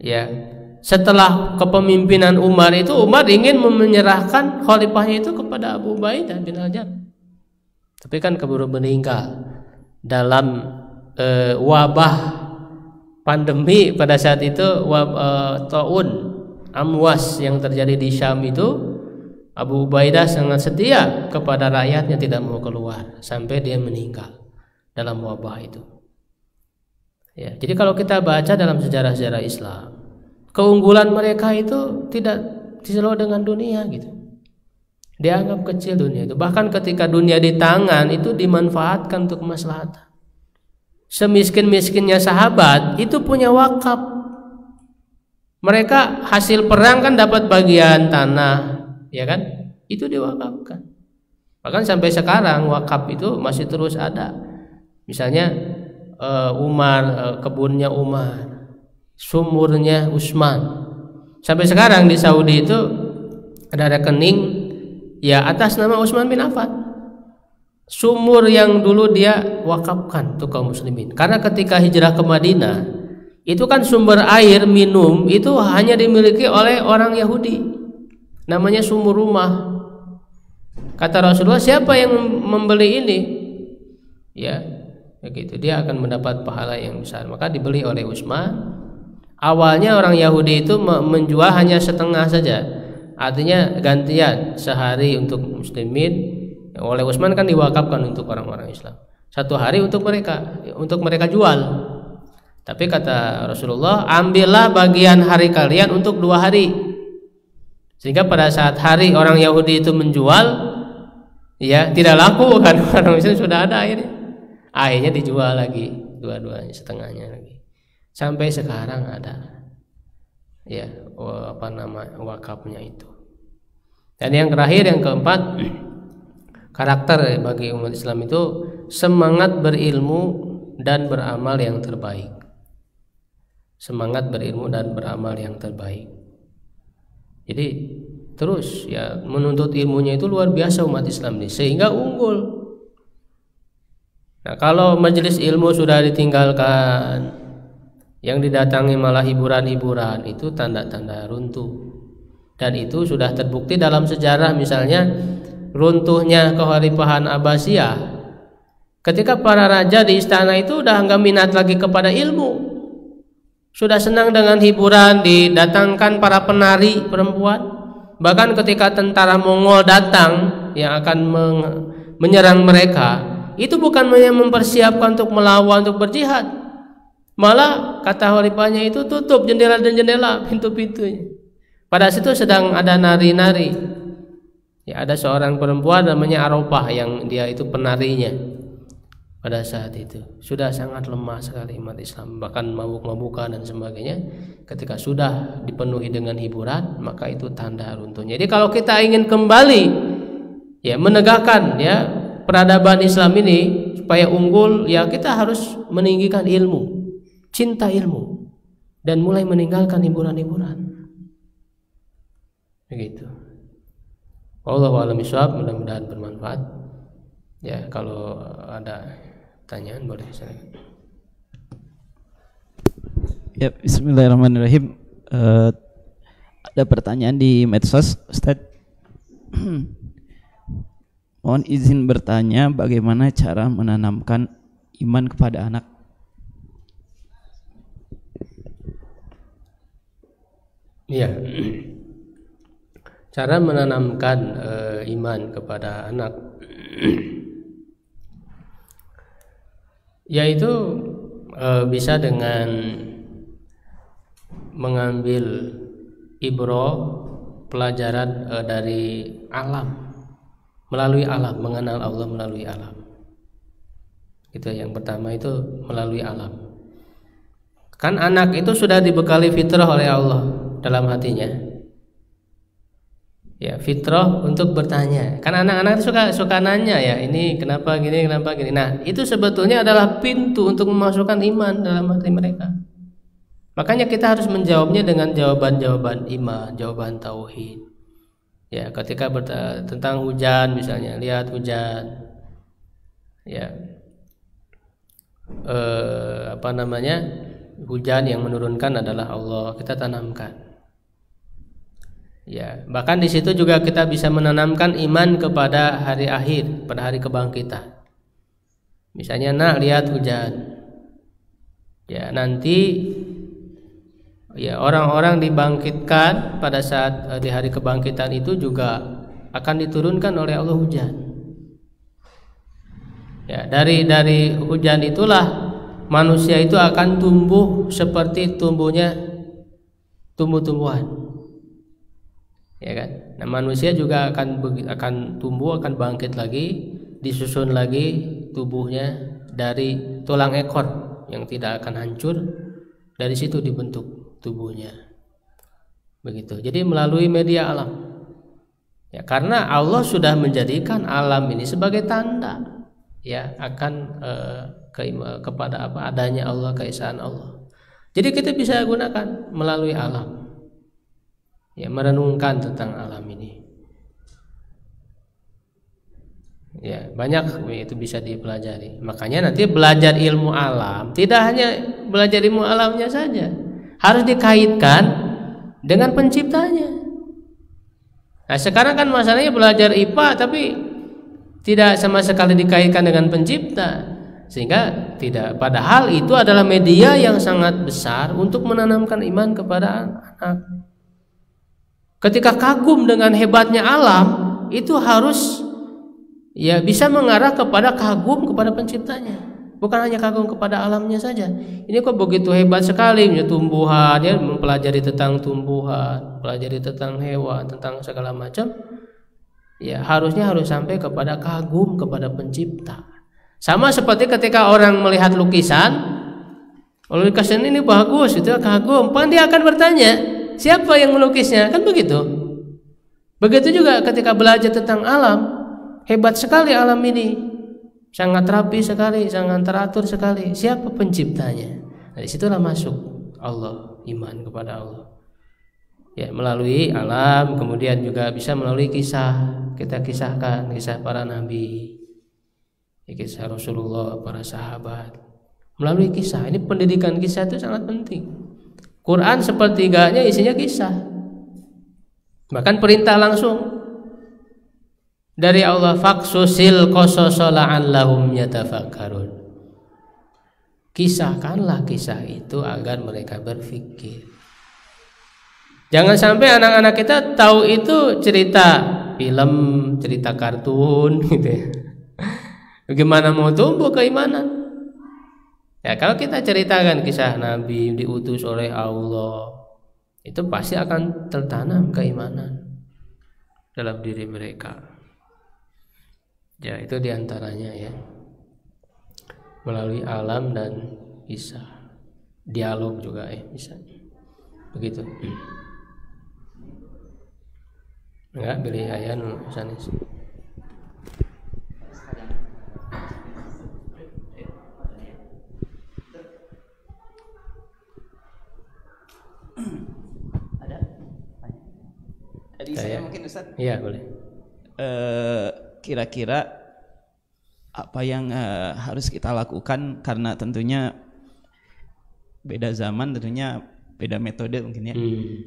ya, setelah kepemimpinan Umar itu, Umar ingin menyerahkan khalifahnya itu kepada Abu Ubaidah bin Al-Jarrah. Tapi kan keburu meninggal dalam wabah pandemi pada saat itu taun amwas yang terjadi di Syam itu, Abu Ubaidah sangat setia kepada rakyatnya, tidak mau keluar sampai dia meninggal dalam wabah itu. Ya, jadi kalau kita baca dalam sejarah-sejarah Islam, keunggulan mereka itu tidak diseluruh dengan dunia gitu. Dianggap kecil dunia itu. Bahkan ketika dunia di tangan itu dimanfaatkan untuk kemaslahatan. Semiskin-miskinnya sahabat itu punya wakaf. Mereka hasil perang kan dapat bagian tanah, ya kan? Itu diwakafkan. Bahkan sampai sekarang wakaf itu masih terus ada. Misalnya Umar, kebunnya Umar, sumurnya Utsman. Sampai sekarang di Saudi itu ada rekening ya atas nama Utsman bin Affan. Sumur yang dulu dia wakafkan untuk kaum muslimin. Karena ketika hijrah ke Madinah, itu kan sumber air minum itu hanya dimiliki oleh orang Yahudi. Namanya sumur rumah. Kata Rasulullah, siapa yang membeli ini? Ya, begitu, dia akan mendapat pahala yang besar. Maka dibeli oleh Utsman. Awalnya orang Yahudi itu menjual hanya setengah saja, artinya gantian sehari untuk muslimin. Oleh Utsman kan diwakafkan untuk orang-orang Islam, satu hari untuk mereka jual. Tapi kata Rasulullah, ambillah bagian hari kalian untuk 2 hari, sehingga pada saat hari orang Yahudi itu menjual, ya tidak laku kan, orang Islam sudah ada akhirnya dijual lagi dua-duanya, setengahnya lagi, sampai sekarang ada ya wakafnya itu. Dan yang terakhir, yang keempat, karakter bagi umat Islam itu semangat berilmu dan beramal yang terbaik. Semangat berilmu dan beramal yang terbaik. Jadi terus ya menuntut ilmunya itu luar biasa umat Islam ini, sehingga unggul. Nah, kalau majelis ilmu sudah ditinggalkan, yang didatangi malah hiburan-hiburan, itu tanda-tanda runtuh. Dan itu sudah terbukti dalam sejarah, misalnya runtuhnya kekhalifahan Abbasiyah. Ketika para raja di istana itu udah nggak minat lagi kepada ilmu, sudah senang dengan hiburan, didatangkan para penari perempuan. Bahkan ketika tentara Mongol datang yang akan menyerang mereka, itu bukan hanya mempersiapkan untuk melawan, untuk berjihad, malah kata khalifahnya itu tutup jendela dan jendela, pintu-pintunya. Pada situ sedang ada nari-nari. Ya, ada seorang perempuan namanya Arafah yang dia itu penarinya. Pada saat itu sudah sangat lemah sekali umat Islam, bahkan mabuk-mabukan dan sebagainya. Ketika sudah dipenuhi dengan hiburan, maka itu tanda runtuhnya. Jadi kalau kita ingin kembali ya menegakkan ya peradaban Islam ini supaya unggul, ya kita harus meninggikan ilmu, cinta ilmu, dan mulai meninggalkan hiburan-hiburan. Begitu. Wallahu a'lam bishawab, mudah-mudahan bermanfaat. Ya, kalau ada pertanyaan boleh silakan. Ya, bismillahirrahmanirrahim. Ada pertanyaan di medsos, Ustaz. Mohon izin bertanya, bagaimana cara menanamkan iman kepada anak? Iya. Cara menanamkan iman kepada anak, yaitu bisa dengan mengambil ibrah, pelajaran dari alam, melalui alam, mengenal Allah melalui alam. Itu yang pertama, itu melalui alam. Kan anak itu sudah dibekali fitrah oleh Allah dalam hatinya. Ya, fitrah untuk bertanya. Kan anak-anak itu suka nanya ya, ini kenapa gini, kenapa gini. Nah, itu sebetulnya adalah pintu untuk memasukkan iman dalam hati mereka. Makanya kita harus menjawabnya dengan jawaban-jawaban iman, jawaban tauhid. Ya, ketika tentang hujan misalnya, lihat hujan. Ya. Hujan yang menurunkan adalah Allah, kita tanamkan. Ya, bahkan di situ juga kita bisa menanamkan iman kepada hari akhir, pada hari kebangkitan. Misalnya, nak lihat hujan. Ya, nanti ya orang-orang dibangkitkan pada saat di hari kebangkitan itu juga akan diturunkan oleh Allah hujan. Ya, dari hujan itulah manusia itu akan tumbuh seperti tumbuhnya tumbuh-tumbuhan. Ya kan? Nah, manusia juga akan tumbuh, akan bangkit lagi, disusun lagi tubuhnya dari tulang ekor yang tidak akan hancur. Dari situ dibentuk tubuhnya. Begitu. Jadi melalui media alam. Ya, karena Allah sudah menjadikan alam ini sebagai tanda ya akan kepada apa adanya Allah, keesaan Allah. Jadi kita bisa gunakan melalui alam. Ya, merenungkan tentang alam ini. Ya, banyak itu bisa dipelajari. Makanya nanti belajar ilmu alam tidak hanya belajar ilmu alamnya saja, harus dikaitkan dengan penciptanya. Nah, sekarang kan masalahnya belajar IPA tapi tidak sama sekali dikaitkan dengan pencipta, sehingga tidak. Padahal itu adalah media yang sangat besar untuk menanamkan iman kepada anak. Ketika kagum dengan hebatnya alam, itu harus ya bisa mengarah kepada kagum kepada penciptanya, bukan hanya kagum kepada alamnya saja. Ini kok begitu hebat sekali ya tumbuhan, ya mempelajari tentang tumbuhan, pelajari tentang hewan, tentang segala macam. Ya harusnya harus sampai kepada kagum kepada pencipta. Sama seperti ketika orang melihat lukisan ini bagus, itu kagum, pan dia akan bertanya siapa yang melukisnya, kan begitu. Begitu juga ketika belajar tentang alam. Hebat sekali alam ini, sangat rapi sekali, sangat teratur sekali. Siapa penciptanya? Nah, disitulah masuk Allah, iman kepada Allah. Ya, melalui alam, kemudian juga bisa melalui kisah. Kita kisahkan kisah para nabi, kisah Rasulullah, para sahabat. Melalui kisah, ini pendidikan kisah itu sangat penting. Quran sepertiganya isinya kisah. Bahkan perintah langsung dari Allah, faqsusil qasasa la'allahum yatafakkarun. Kisahkanlah kisah itu agar mereka berpikir. Jangan sampai anak-anak kita tahu itu cerita film, cerita kartun gitu ya. Bagaimana mau tumbuh keimanan? Ya, kalau kita ceritakan kisah Nabi diutus oleh Allah, itu pasti akan tertanam keimanan dalam diri mereka. Ya, itu diantaranya ya, melalui alam dan kisah, dialog juga ya bisa begitu. Enggak beli ayan sanis. Ada? Tadi saya mungkin Ustaz. Iya boleh. Kira-kira apa yang harus kita lakukan, karena tentunya beda zaman, tentunya beda metode mungkin ya.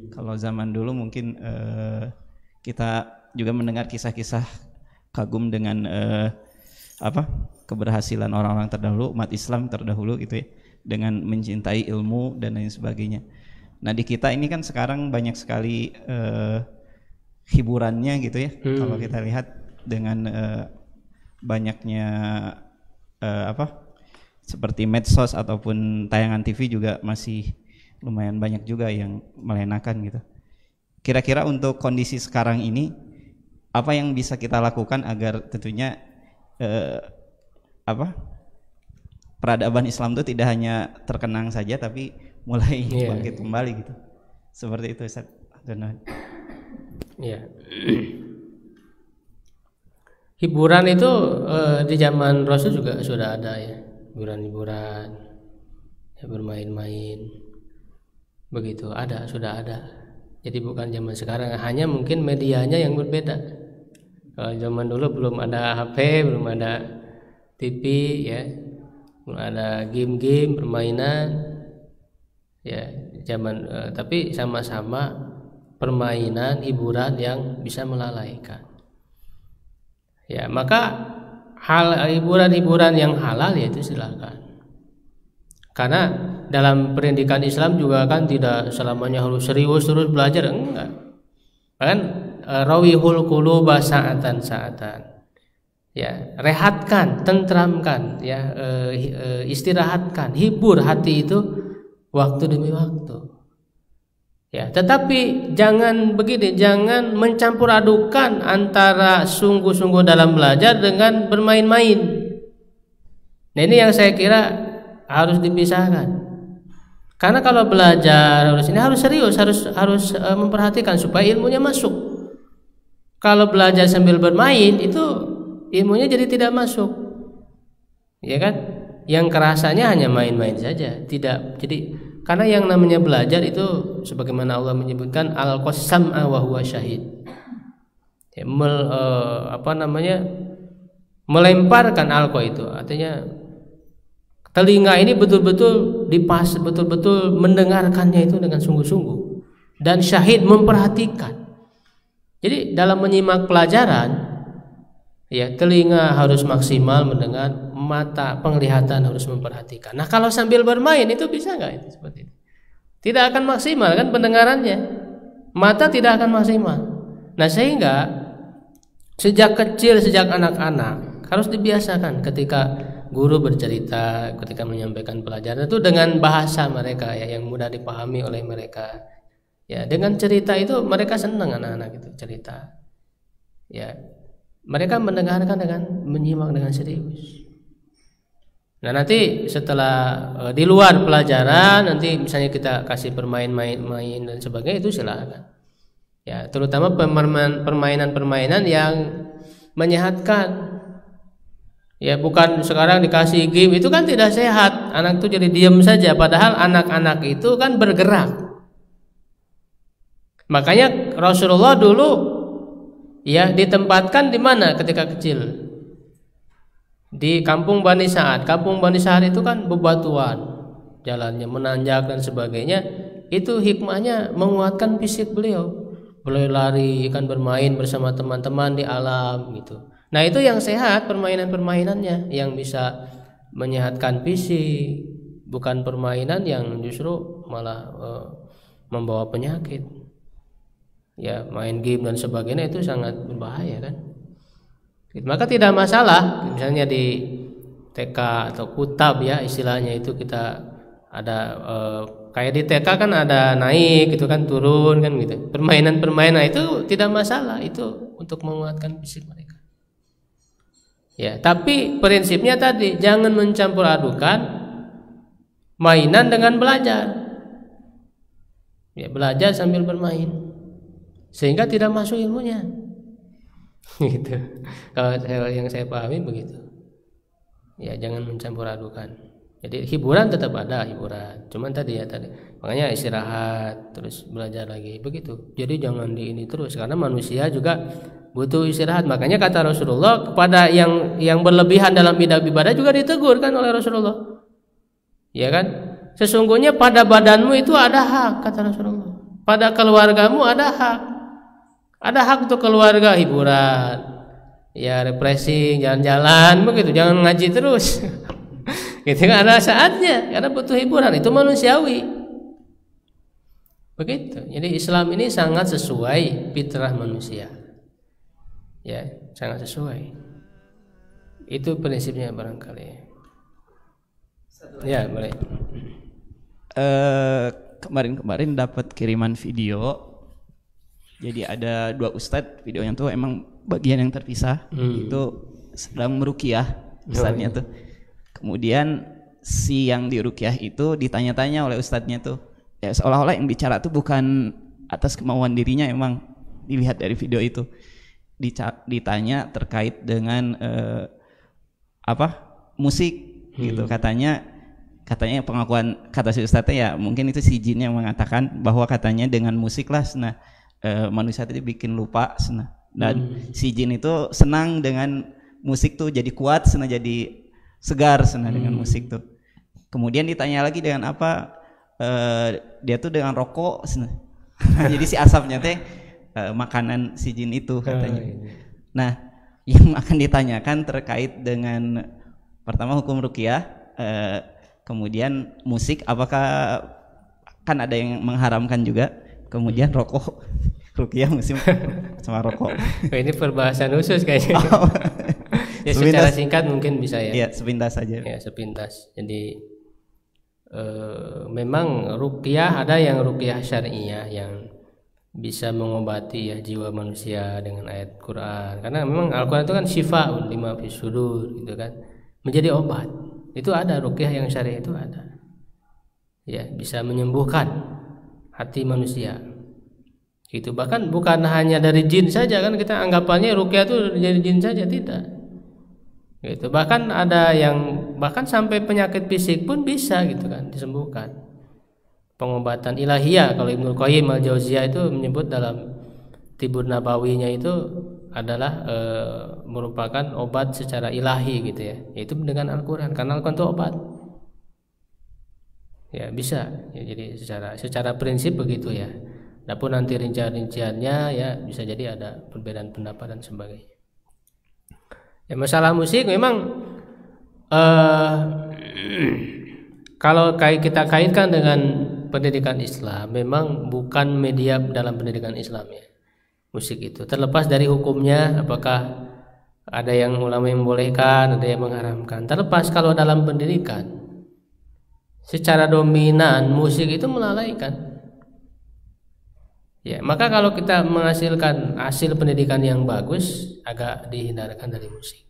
Kalau zaman dulu mungkin kita juga mendengar kisah-kisah kagum dengan keberhasilan orang-orang terdahulu, umat Islam terdahulu gitu ya, dengan mencintai ilmu dan lain sebagainya. Nah di kita ini kan sekarang banyak sekali hiburannya gitu ya. Kalau kita lihat dengan banyaknya seperti medsos ataupun tayangan TV juga masih lumayan banyak juga yang melenakan gitu. Kira-kira untuk kondisi sekarang ini apa yang bisa kita lakukan agar tentunya peradaban Islam itu tidak hanya terkenang saja tapi mulai bangkit kembali gitu. Seperti itu Ustaz. Iya. Hiburan itu di zaman Rasul juga sudah ada ya, hiburan-hiburan, ya, bermain-main, begitu sudah ada. Jadi bukan zaman sekarang, hanya mungkin medianya yang berbeda. Kalau zaman dulu belum ada HP, belum ada TV, ya, belum ada game-game, permainan, ya tapi sama-sama permainan, hiburan yang bisa melalaikan. Ya, maka hiburan-hiburan yang halal yaitu silakan. Karena dalam pendidikan Islam juga kan tidak selamanya harus serius terus belajar, enggak. Kan rawihul quluba sa'atan. Ya, rehatkan, tentramkan, ya, istirahatkan, hibur hati itu waktu demi waktu. Ya, tetapi jangan begini, jangan mencampur adukan antara sungguh-sungguh dalam belajar dengan bermain-main. Nah, ini yang saya kira harus dipisahkan. Karena kalau belajar harus serius, harus memperhatikan supaya ilmunya masuk. Kalau belajar sambil bermain itu ilmunya jadi tidak masuk. Ya kan? Yang kerasanya hanya main-main saja, tidak. Jadi karena yang namanya belajar itu sebagaimana Allah menyebutkan al-qasam'a wa huwa syahid. Ya, melemparkan alqa itu artinya telinga ini betul-betul mendengarkannya itu dengan sungguh-sungguh dan syahid memperhatikan. Jadi dalam menyimak pelajaran, ya, telinga harus maksimal mendengar, mata penglihatan harus memperhatikan. Nah, kalau sambil bermain itu bisa nggak itu seperti itu? Tidak akan maksimal kan pendengarannya, mata tidak akan maksimal. Nah, sehingga sejak kecil, sejak anak-anak harus dibiasakan ketika guru bercerita, ketika menyampaikan pelajaran itu dengan bahasa mereka, ya, yang mudah dipahami oleh mereka. Ya, dengan cerita itu mereka senang, anak-anak itu cerita. Ya, mereka mendengarkan dengan menyimak dengan serius. Nah, nanti setelah di luar pelajaran, nanti misalnya kita kasih permain-main dan sebagainya, itu silakan. Ya, terutama permainan-permainan yang menyehatkan. Ya, bukan sekarang dikasih game, itu kan tidak sehat. Anak itu jadi diam saja, padahal anak-anak itu kan bergerak. Makanya Rasulullah dulu, ya, ditempatkan di mana ketika kecil? Di kampung Bani Sa'ad. Kampung Bani Sa'ad itu kan bebatuan, jalannya menanjak dan sebagainya. Itu hikmahnya menguatkan fisik beliau. Beliau lari, kan bermain bersama teman-teman di alam gitu. Nah, itu yang sehat permainan-permainannya, yang bisa menyehatkan fisik, bukan permainan yang justru malah membawa penyakit. Ya, main game dan sebagainya itu sangat berbahaya kan. Maka tidak masalah misalnya di TK atau kutab, ya, istilahnya itu kita ada kayak di TK kan ada naik gitu kan, turun kan gitu. Permainan-permainan itu tidak masalah, itu untuk menguatkan fisik mereka. Ya, tapi prinsipnya tadi jangan mencampur adukan mainan dengan belajar. Ya, belajar sambil bermain. Sehingga tidak masuk ilmunya. Gitu. Kalau yang saya pahami begitu. Ya, jangan mencampur adukan. Jadi hiburan tetap ada hiburan. Cuman tadi makanya istirahat terus belajar lagi begitu. Jadi jangan di ini terus, karena manusia juga butuh istirahat. Makanya kata Rasulullah kepada yang berlebihan dalam ibadah juga ditegur kan oleh Rasulullah. Ya kan? Sesungguhnya pada badanmu itu ada hak, kata Rasulullah. Pada keluargamu ada hak. Ada hak untuk keluarga, hiburan, ya, refreshing, jalan-jalan begitu. Jangan ngaji terus. Gitu kan, ada saatnya, karena butuh hiburan, itu manusiawi. Begitu. Jadi Islam ini sangat sesuai fitrah manusia. Ya, sangat sesuai. Itu prinsipnya barangkali. Ya, boleh. Kemarin dapat kiriman video. Jadi ada 2 ustadz, videonya tuh emang bagian yang terpisah. Itu sedang meruqyah ustadznya tuh. Kemudian si yang diruqyah itu ditanya-tanya oleh ustadznya tuh, ya, seolah-olah yang bicara tuh bukan atas kemauan dirinya. Emang dilihat dari video itu ditanya terkait dengan musik gitu. Katanya pengakuan kata si ustadznya, ya mungkin itu si jin yang mengatakan bahwa katanya dengan musik lah manusia tadi bikin lupa dan si jin itu senang dengan musik tuh, jadi kuat jadi segar dengan musik tuh. Kemudian ditanya lagi dengan apa, dia tuh dengan rokok jadi si asapnya teh makanan si jin itu katanya. Nah, yang akan ditanyakan terkait dengan pertama hukum ruqyah, kemudian musik, apakah kan ada yang mengharamkan juga, kemudian rokok, ruqyah musik sama rokok. Ini perbahasan khusus kayaknya. Ya secara singkat mungkin bisa ya. Iya, sepintas saja. Ya sepintas. Jadi memang ruqyah, ada yang ruqyah syar'iyah yang bisa mengobati ya jiwa manusia dengan ayat Quran. Karena memang Al-Quran itu kan syifa'un lima fis sudur gitu kan. Menjadi obat. Itu ada ruqyah yang syar'i itu ada. Ya, bisa menyembuhkan hati manusia. Gitu. Bahkan bukan hanya dari jin saja kan, kita anggapannya ruqyah itu dari jin saja, tidak. Gitu. Bahkan ada yang bahkan sampai penyakit fisik pun bisa gitu kan disembuhkan. Pengobatan ilahiyah, kalau Ibnu Qayyim al-Jauziyah itu menyebut dalam Tibur Nabawinya itu adalah merupakan obat secara ilahi gitu ya, yaitu dengan Al-Quran, karena Al-Quran itu obat. Ya bisa ya, jadi secara prinsip begitu ya. Adapun nanti rincian-rinciannya ya bisa jadi ada perbedaan pendapat dan sebagainya. Ya, masalah musik memang kalau kita kaitkan dengan pendidikan Islam, memang bukan media dalam pendidikan Islam ya. Musik itu terlepas dari hukumnya, apakah ada yang ulama yang membolehkan, ada yang mengharamkan. Terlepas kalau dalam pendidikan secara dominan musik itu melalaikan. Ya, maka kalau kita menghasilkan hasil pendidikan yang bagus, agak dihindarkan dari musik.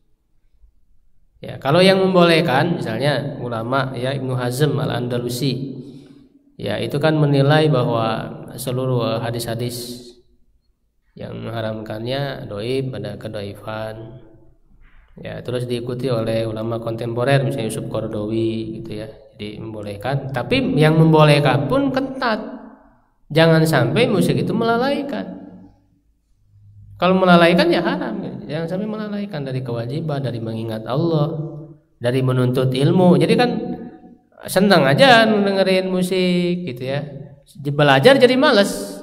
Ya, kalau yang membolehkan, misalnya ulama ya Ibnu Hazm al-Andalusi, ya itu kan menilai bahwa seluruh hadis-hadis yang mengharamkannya dhaif, ada kedaifan. Ya, terus diikuti oleh ulama kontemporer misalnya Yusuf Qaradawi gitu ya. Jadi membolehkan, tapi yang membolehkan pun ketat. Jangan sampai musik itu melalaikan. Kalau melalaikan ya haram. Jangan sampai melalaikan dari kewajiban, dari mengingat Allah, dari menuntut ilmu. Jadi kan senang aja dengerin musik gitu ya. Belajar jadi malas.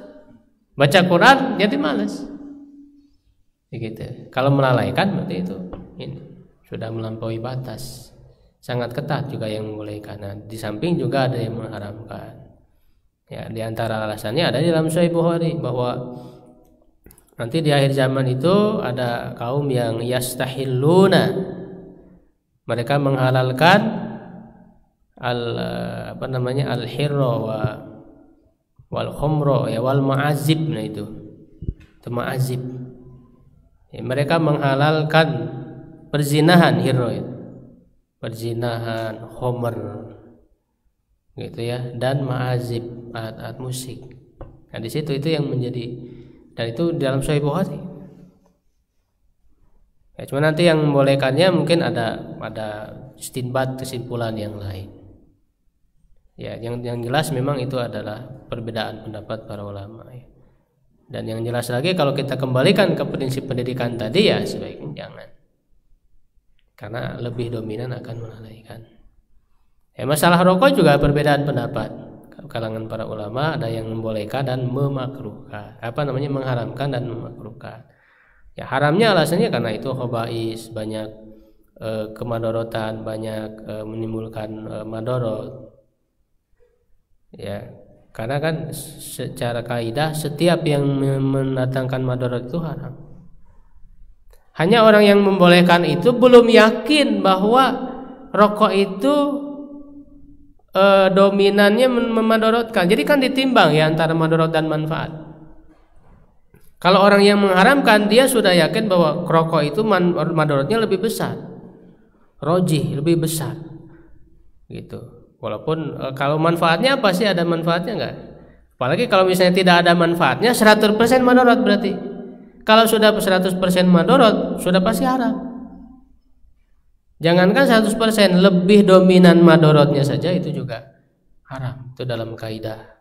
Baca Quran jadi malas. Begitu. Kalau melalaikan berarti itu ini sudah melampaui batas. Sangat ketat juga yang membolehkan. Nah, di samping juga ada yang mengharamkan. Ya, di antara alasannya ada di dalam Sahih Bukhari bahwa nanti di akhir zaman itu ada kaum yang yastahilluna, mereka menghalalkan al-hirra wal khumra ya wal ma'azib. Nah itu ma'azib. Ya, mereka menghalalkan perzinahan, hirra ya. Perzinahan, khomer gitu ya, dan ma'azib, alat-alat musik. Nah di situ itu yang menjadi, dan itu dalam Sahih Bukhari. Ya, cuma nanti yang membolehkannya mungkin ada istinbat, kesimpulan yang lain. Ya, yang jelas memang itu adalah perbedaan pendapat para ulama. Ya. Dan yang jelas lagi kalau kita kembalikan ke prinsip pendidikan tadi ya sebaiknya jangan. Karena lebih dominan akan melalaikan. Ya, masalah rokok juga perbedaan pendapat kalangan para ulama, ada yang membolehkan dan memakruhkan. Mengharamkan dan memakruhkan. Ya, haramnya alasannya karena itu khaba'is, banyak kemadorotan, banyak menimbulkan madorot. Ya, karena kan secara kaidah setiap yang mendatangkan madorot itu haram. Hanya orang yang membolehkan itu belum yakin bahwa rokok itu dominannya memadorotkan. Jadi kan ditimbang ya antara madorot dan manfaat. Kalau orang yang mengharamkan, dia sudah yakin bahwa rokok itu madorotnya lebih besar, rojih lebih besar, gitu. Walaupun kalau manfaatnya pasti ada manfaatnya enggak. Apalagi kalau misalnya tidak ada manfaatnya, 100% madorot berarti. Kalau sudah 100% madorot, sudah pasti haram. Jangankan 100%, lebih dominan madorotnya saja itu juga haram. Itu dalam kaidah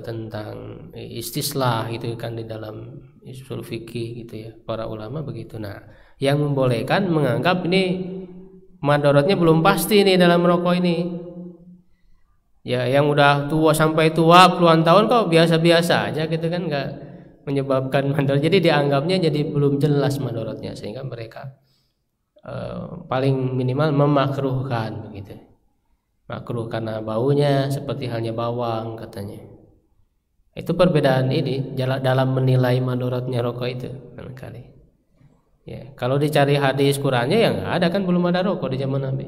tentang istislah itu kan di dalam usul fikih gitu ya. Para ulama begitu. Nah, yang membolehkan menganggap ini madorotnya belum pasti nih dalam rokok ini. Ya, yang udah tua sampai tua puluhan tahun kok biasa-biasa aja gitu kan, enggak menyebabkan madorot. Jadi dianggapnya jadi belum jelas madorotnya, sehingga mereka paling minimal memakruhkan begitu. makruh karena baunya seperti halnya bawang katanya. Itu perbedaan ini dalam menilai madharatnya rokok itu barangkali. Ya, kalau dicari hadis Qur'annya ya nggak ada, kan belum ada rokok di zaman Nabi.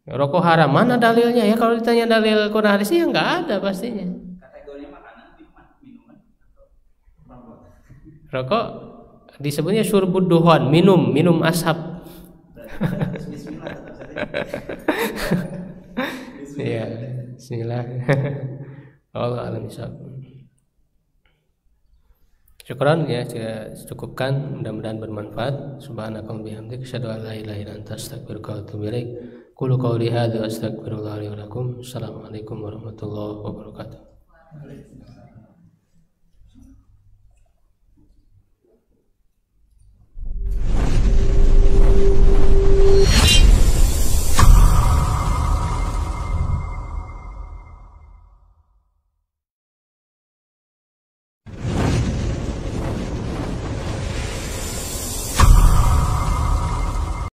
Rokok haram mana dalilnya? Ya kalau ditanya dalil Quran hadis ya nggak ada pastinya. Kategorinya makanan, minuman, Rokok disebutnya syurbud duhon, minum ashab. Iya, bismillah. Allah alam isab. Syukran ya, cukupkan, mudah-mudahan bermanfaat. Subhanakallahumma bihamdika asyhadu an la ilaha illa anta astaghfiruka wa atubu ilaik. Qulu qawli hadza wa astaghfirullah li wa lakum. Assalamualaikum warahmatullahi wabarakatuh.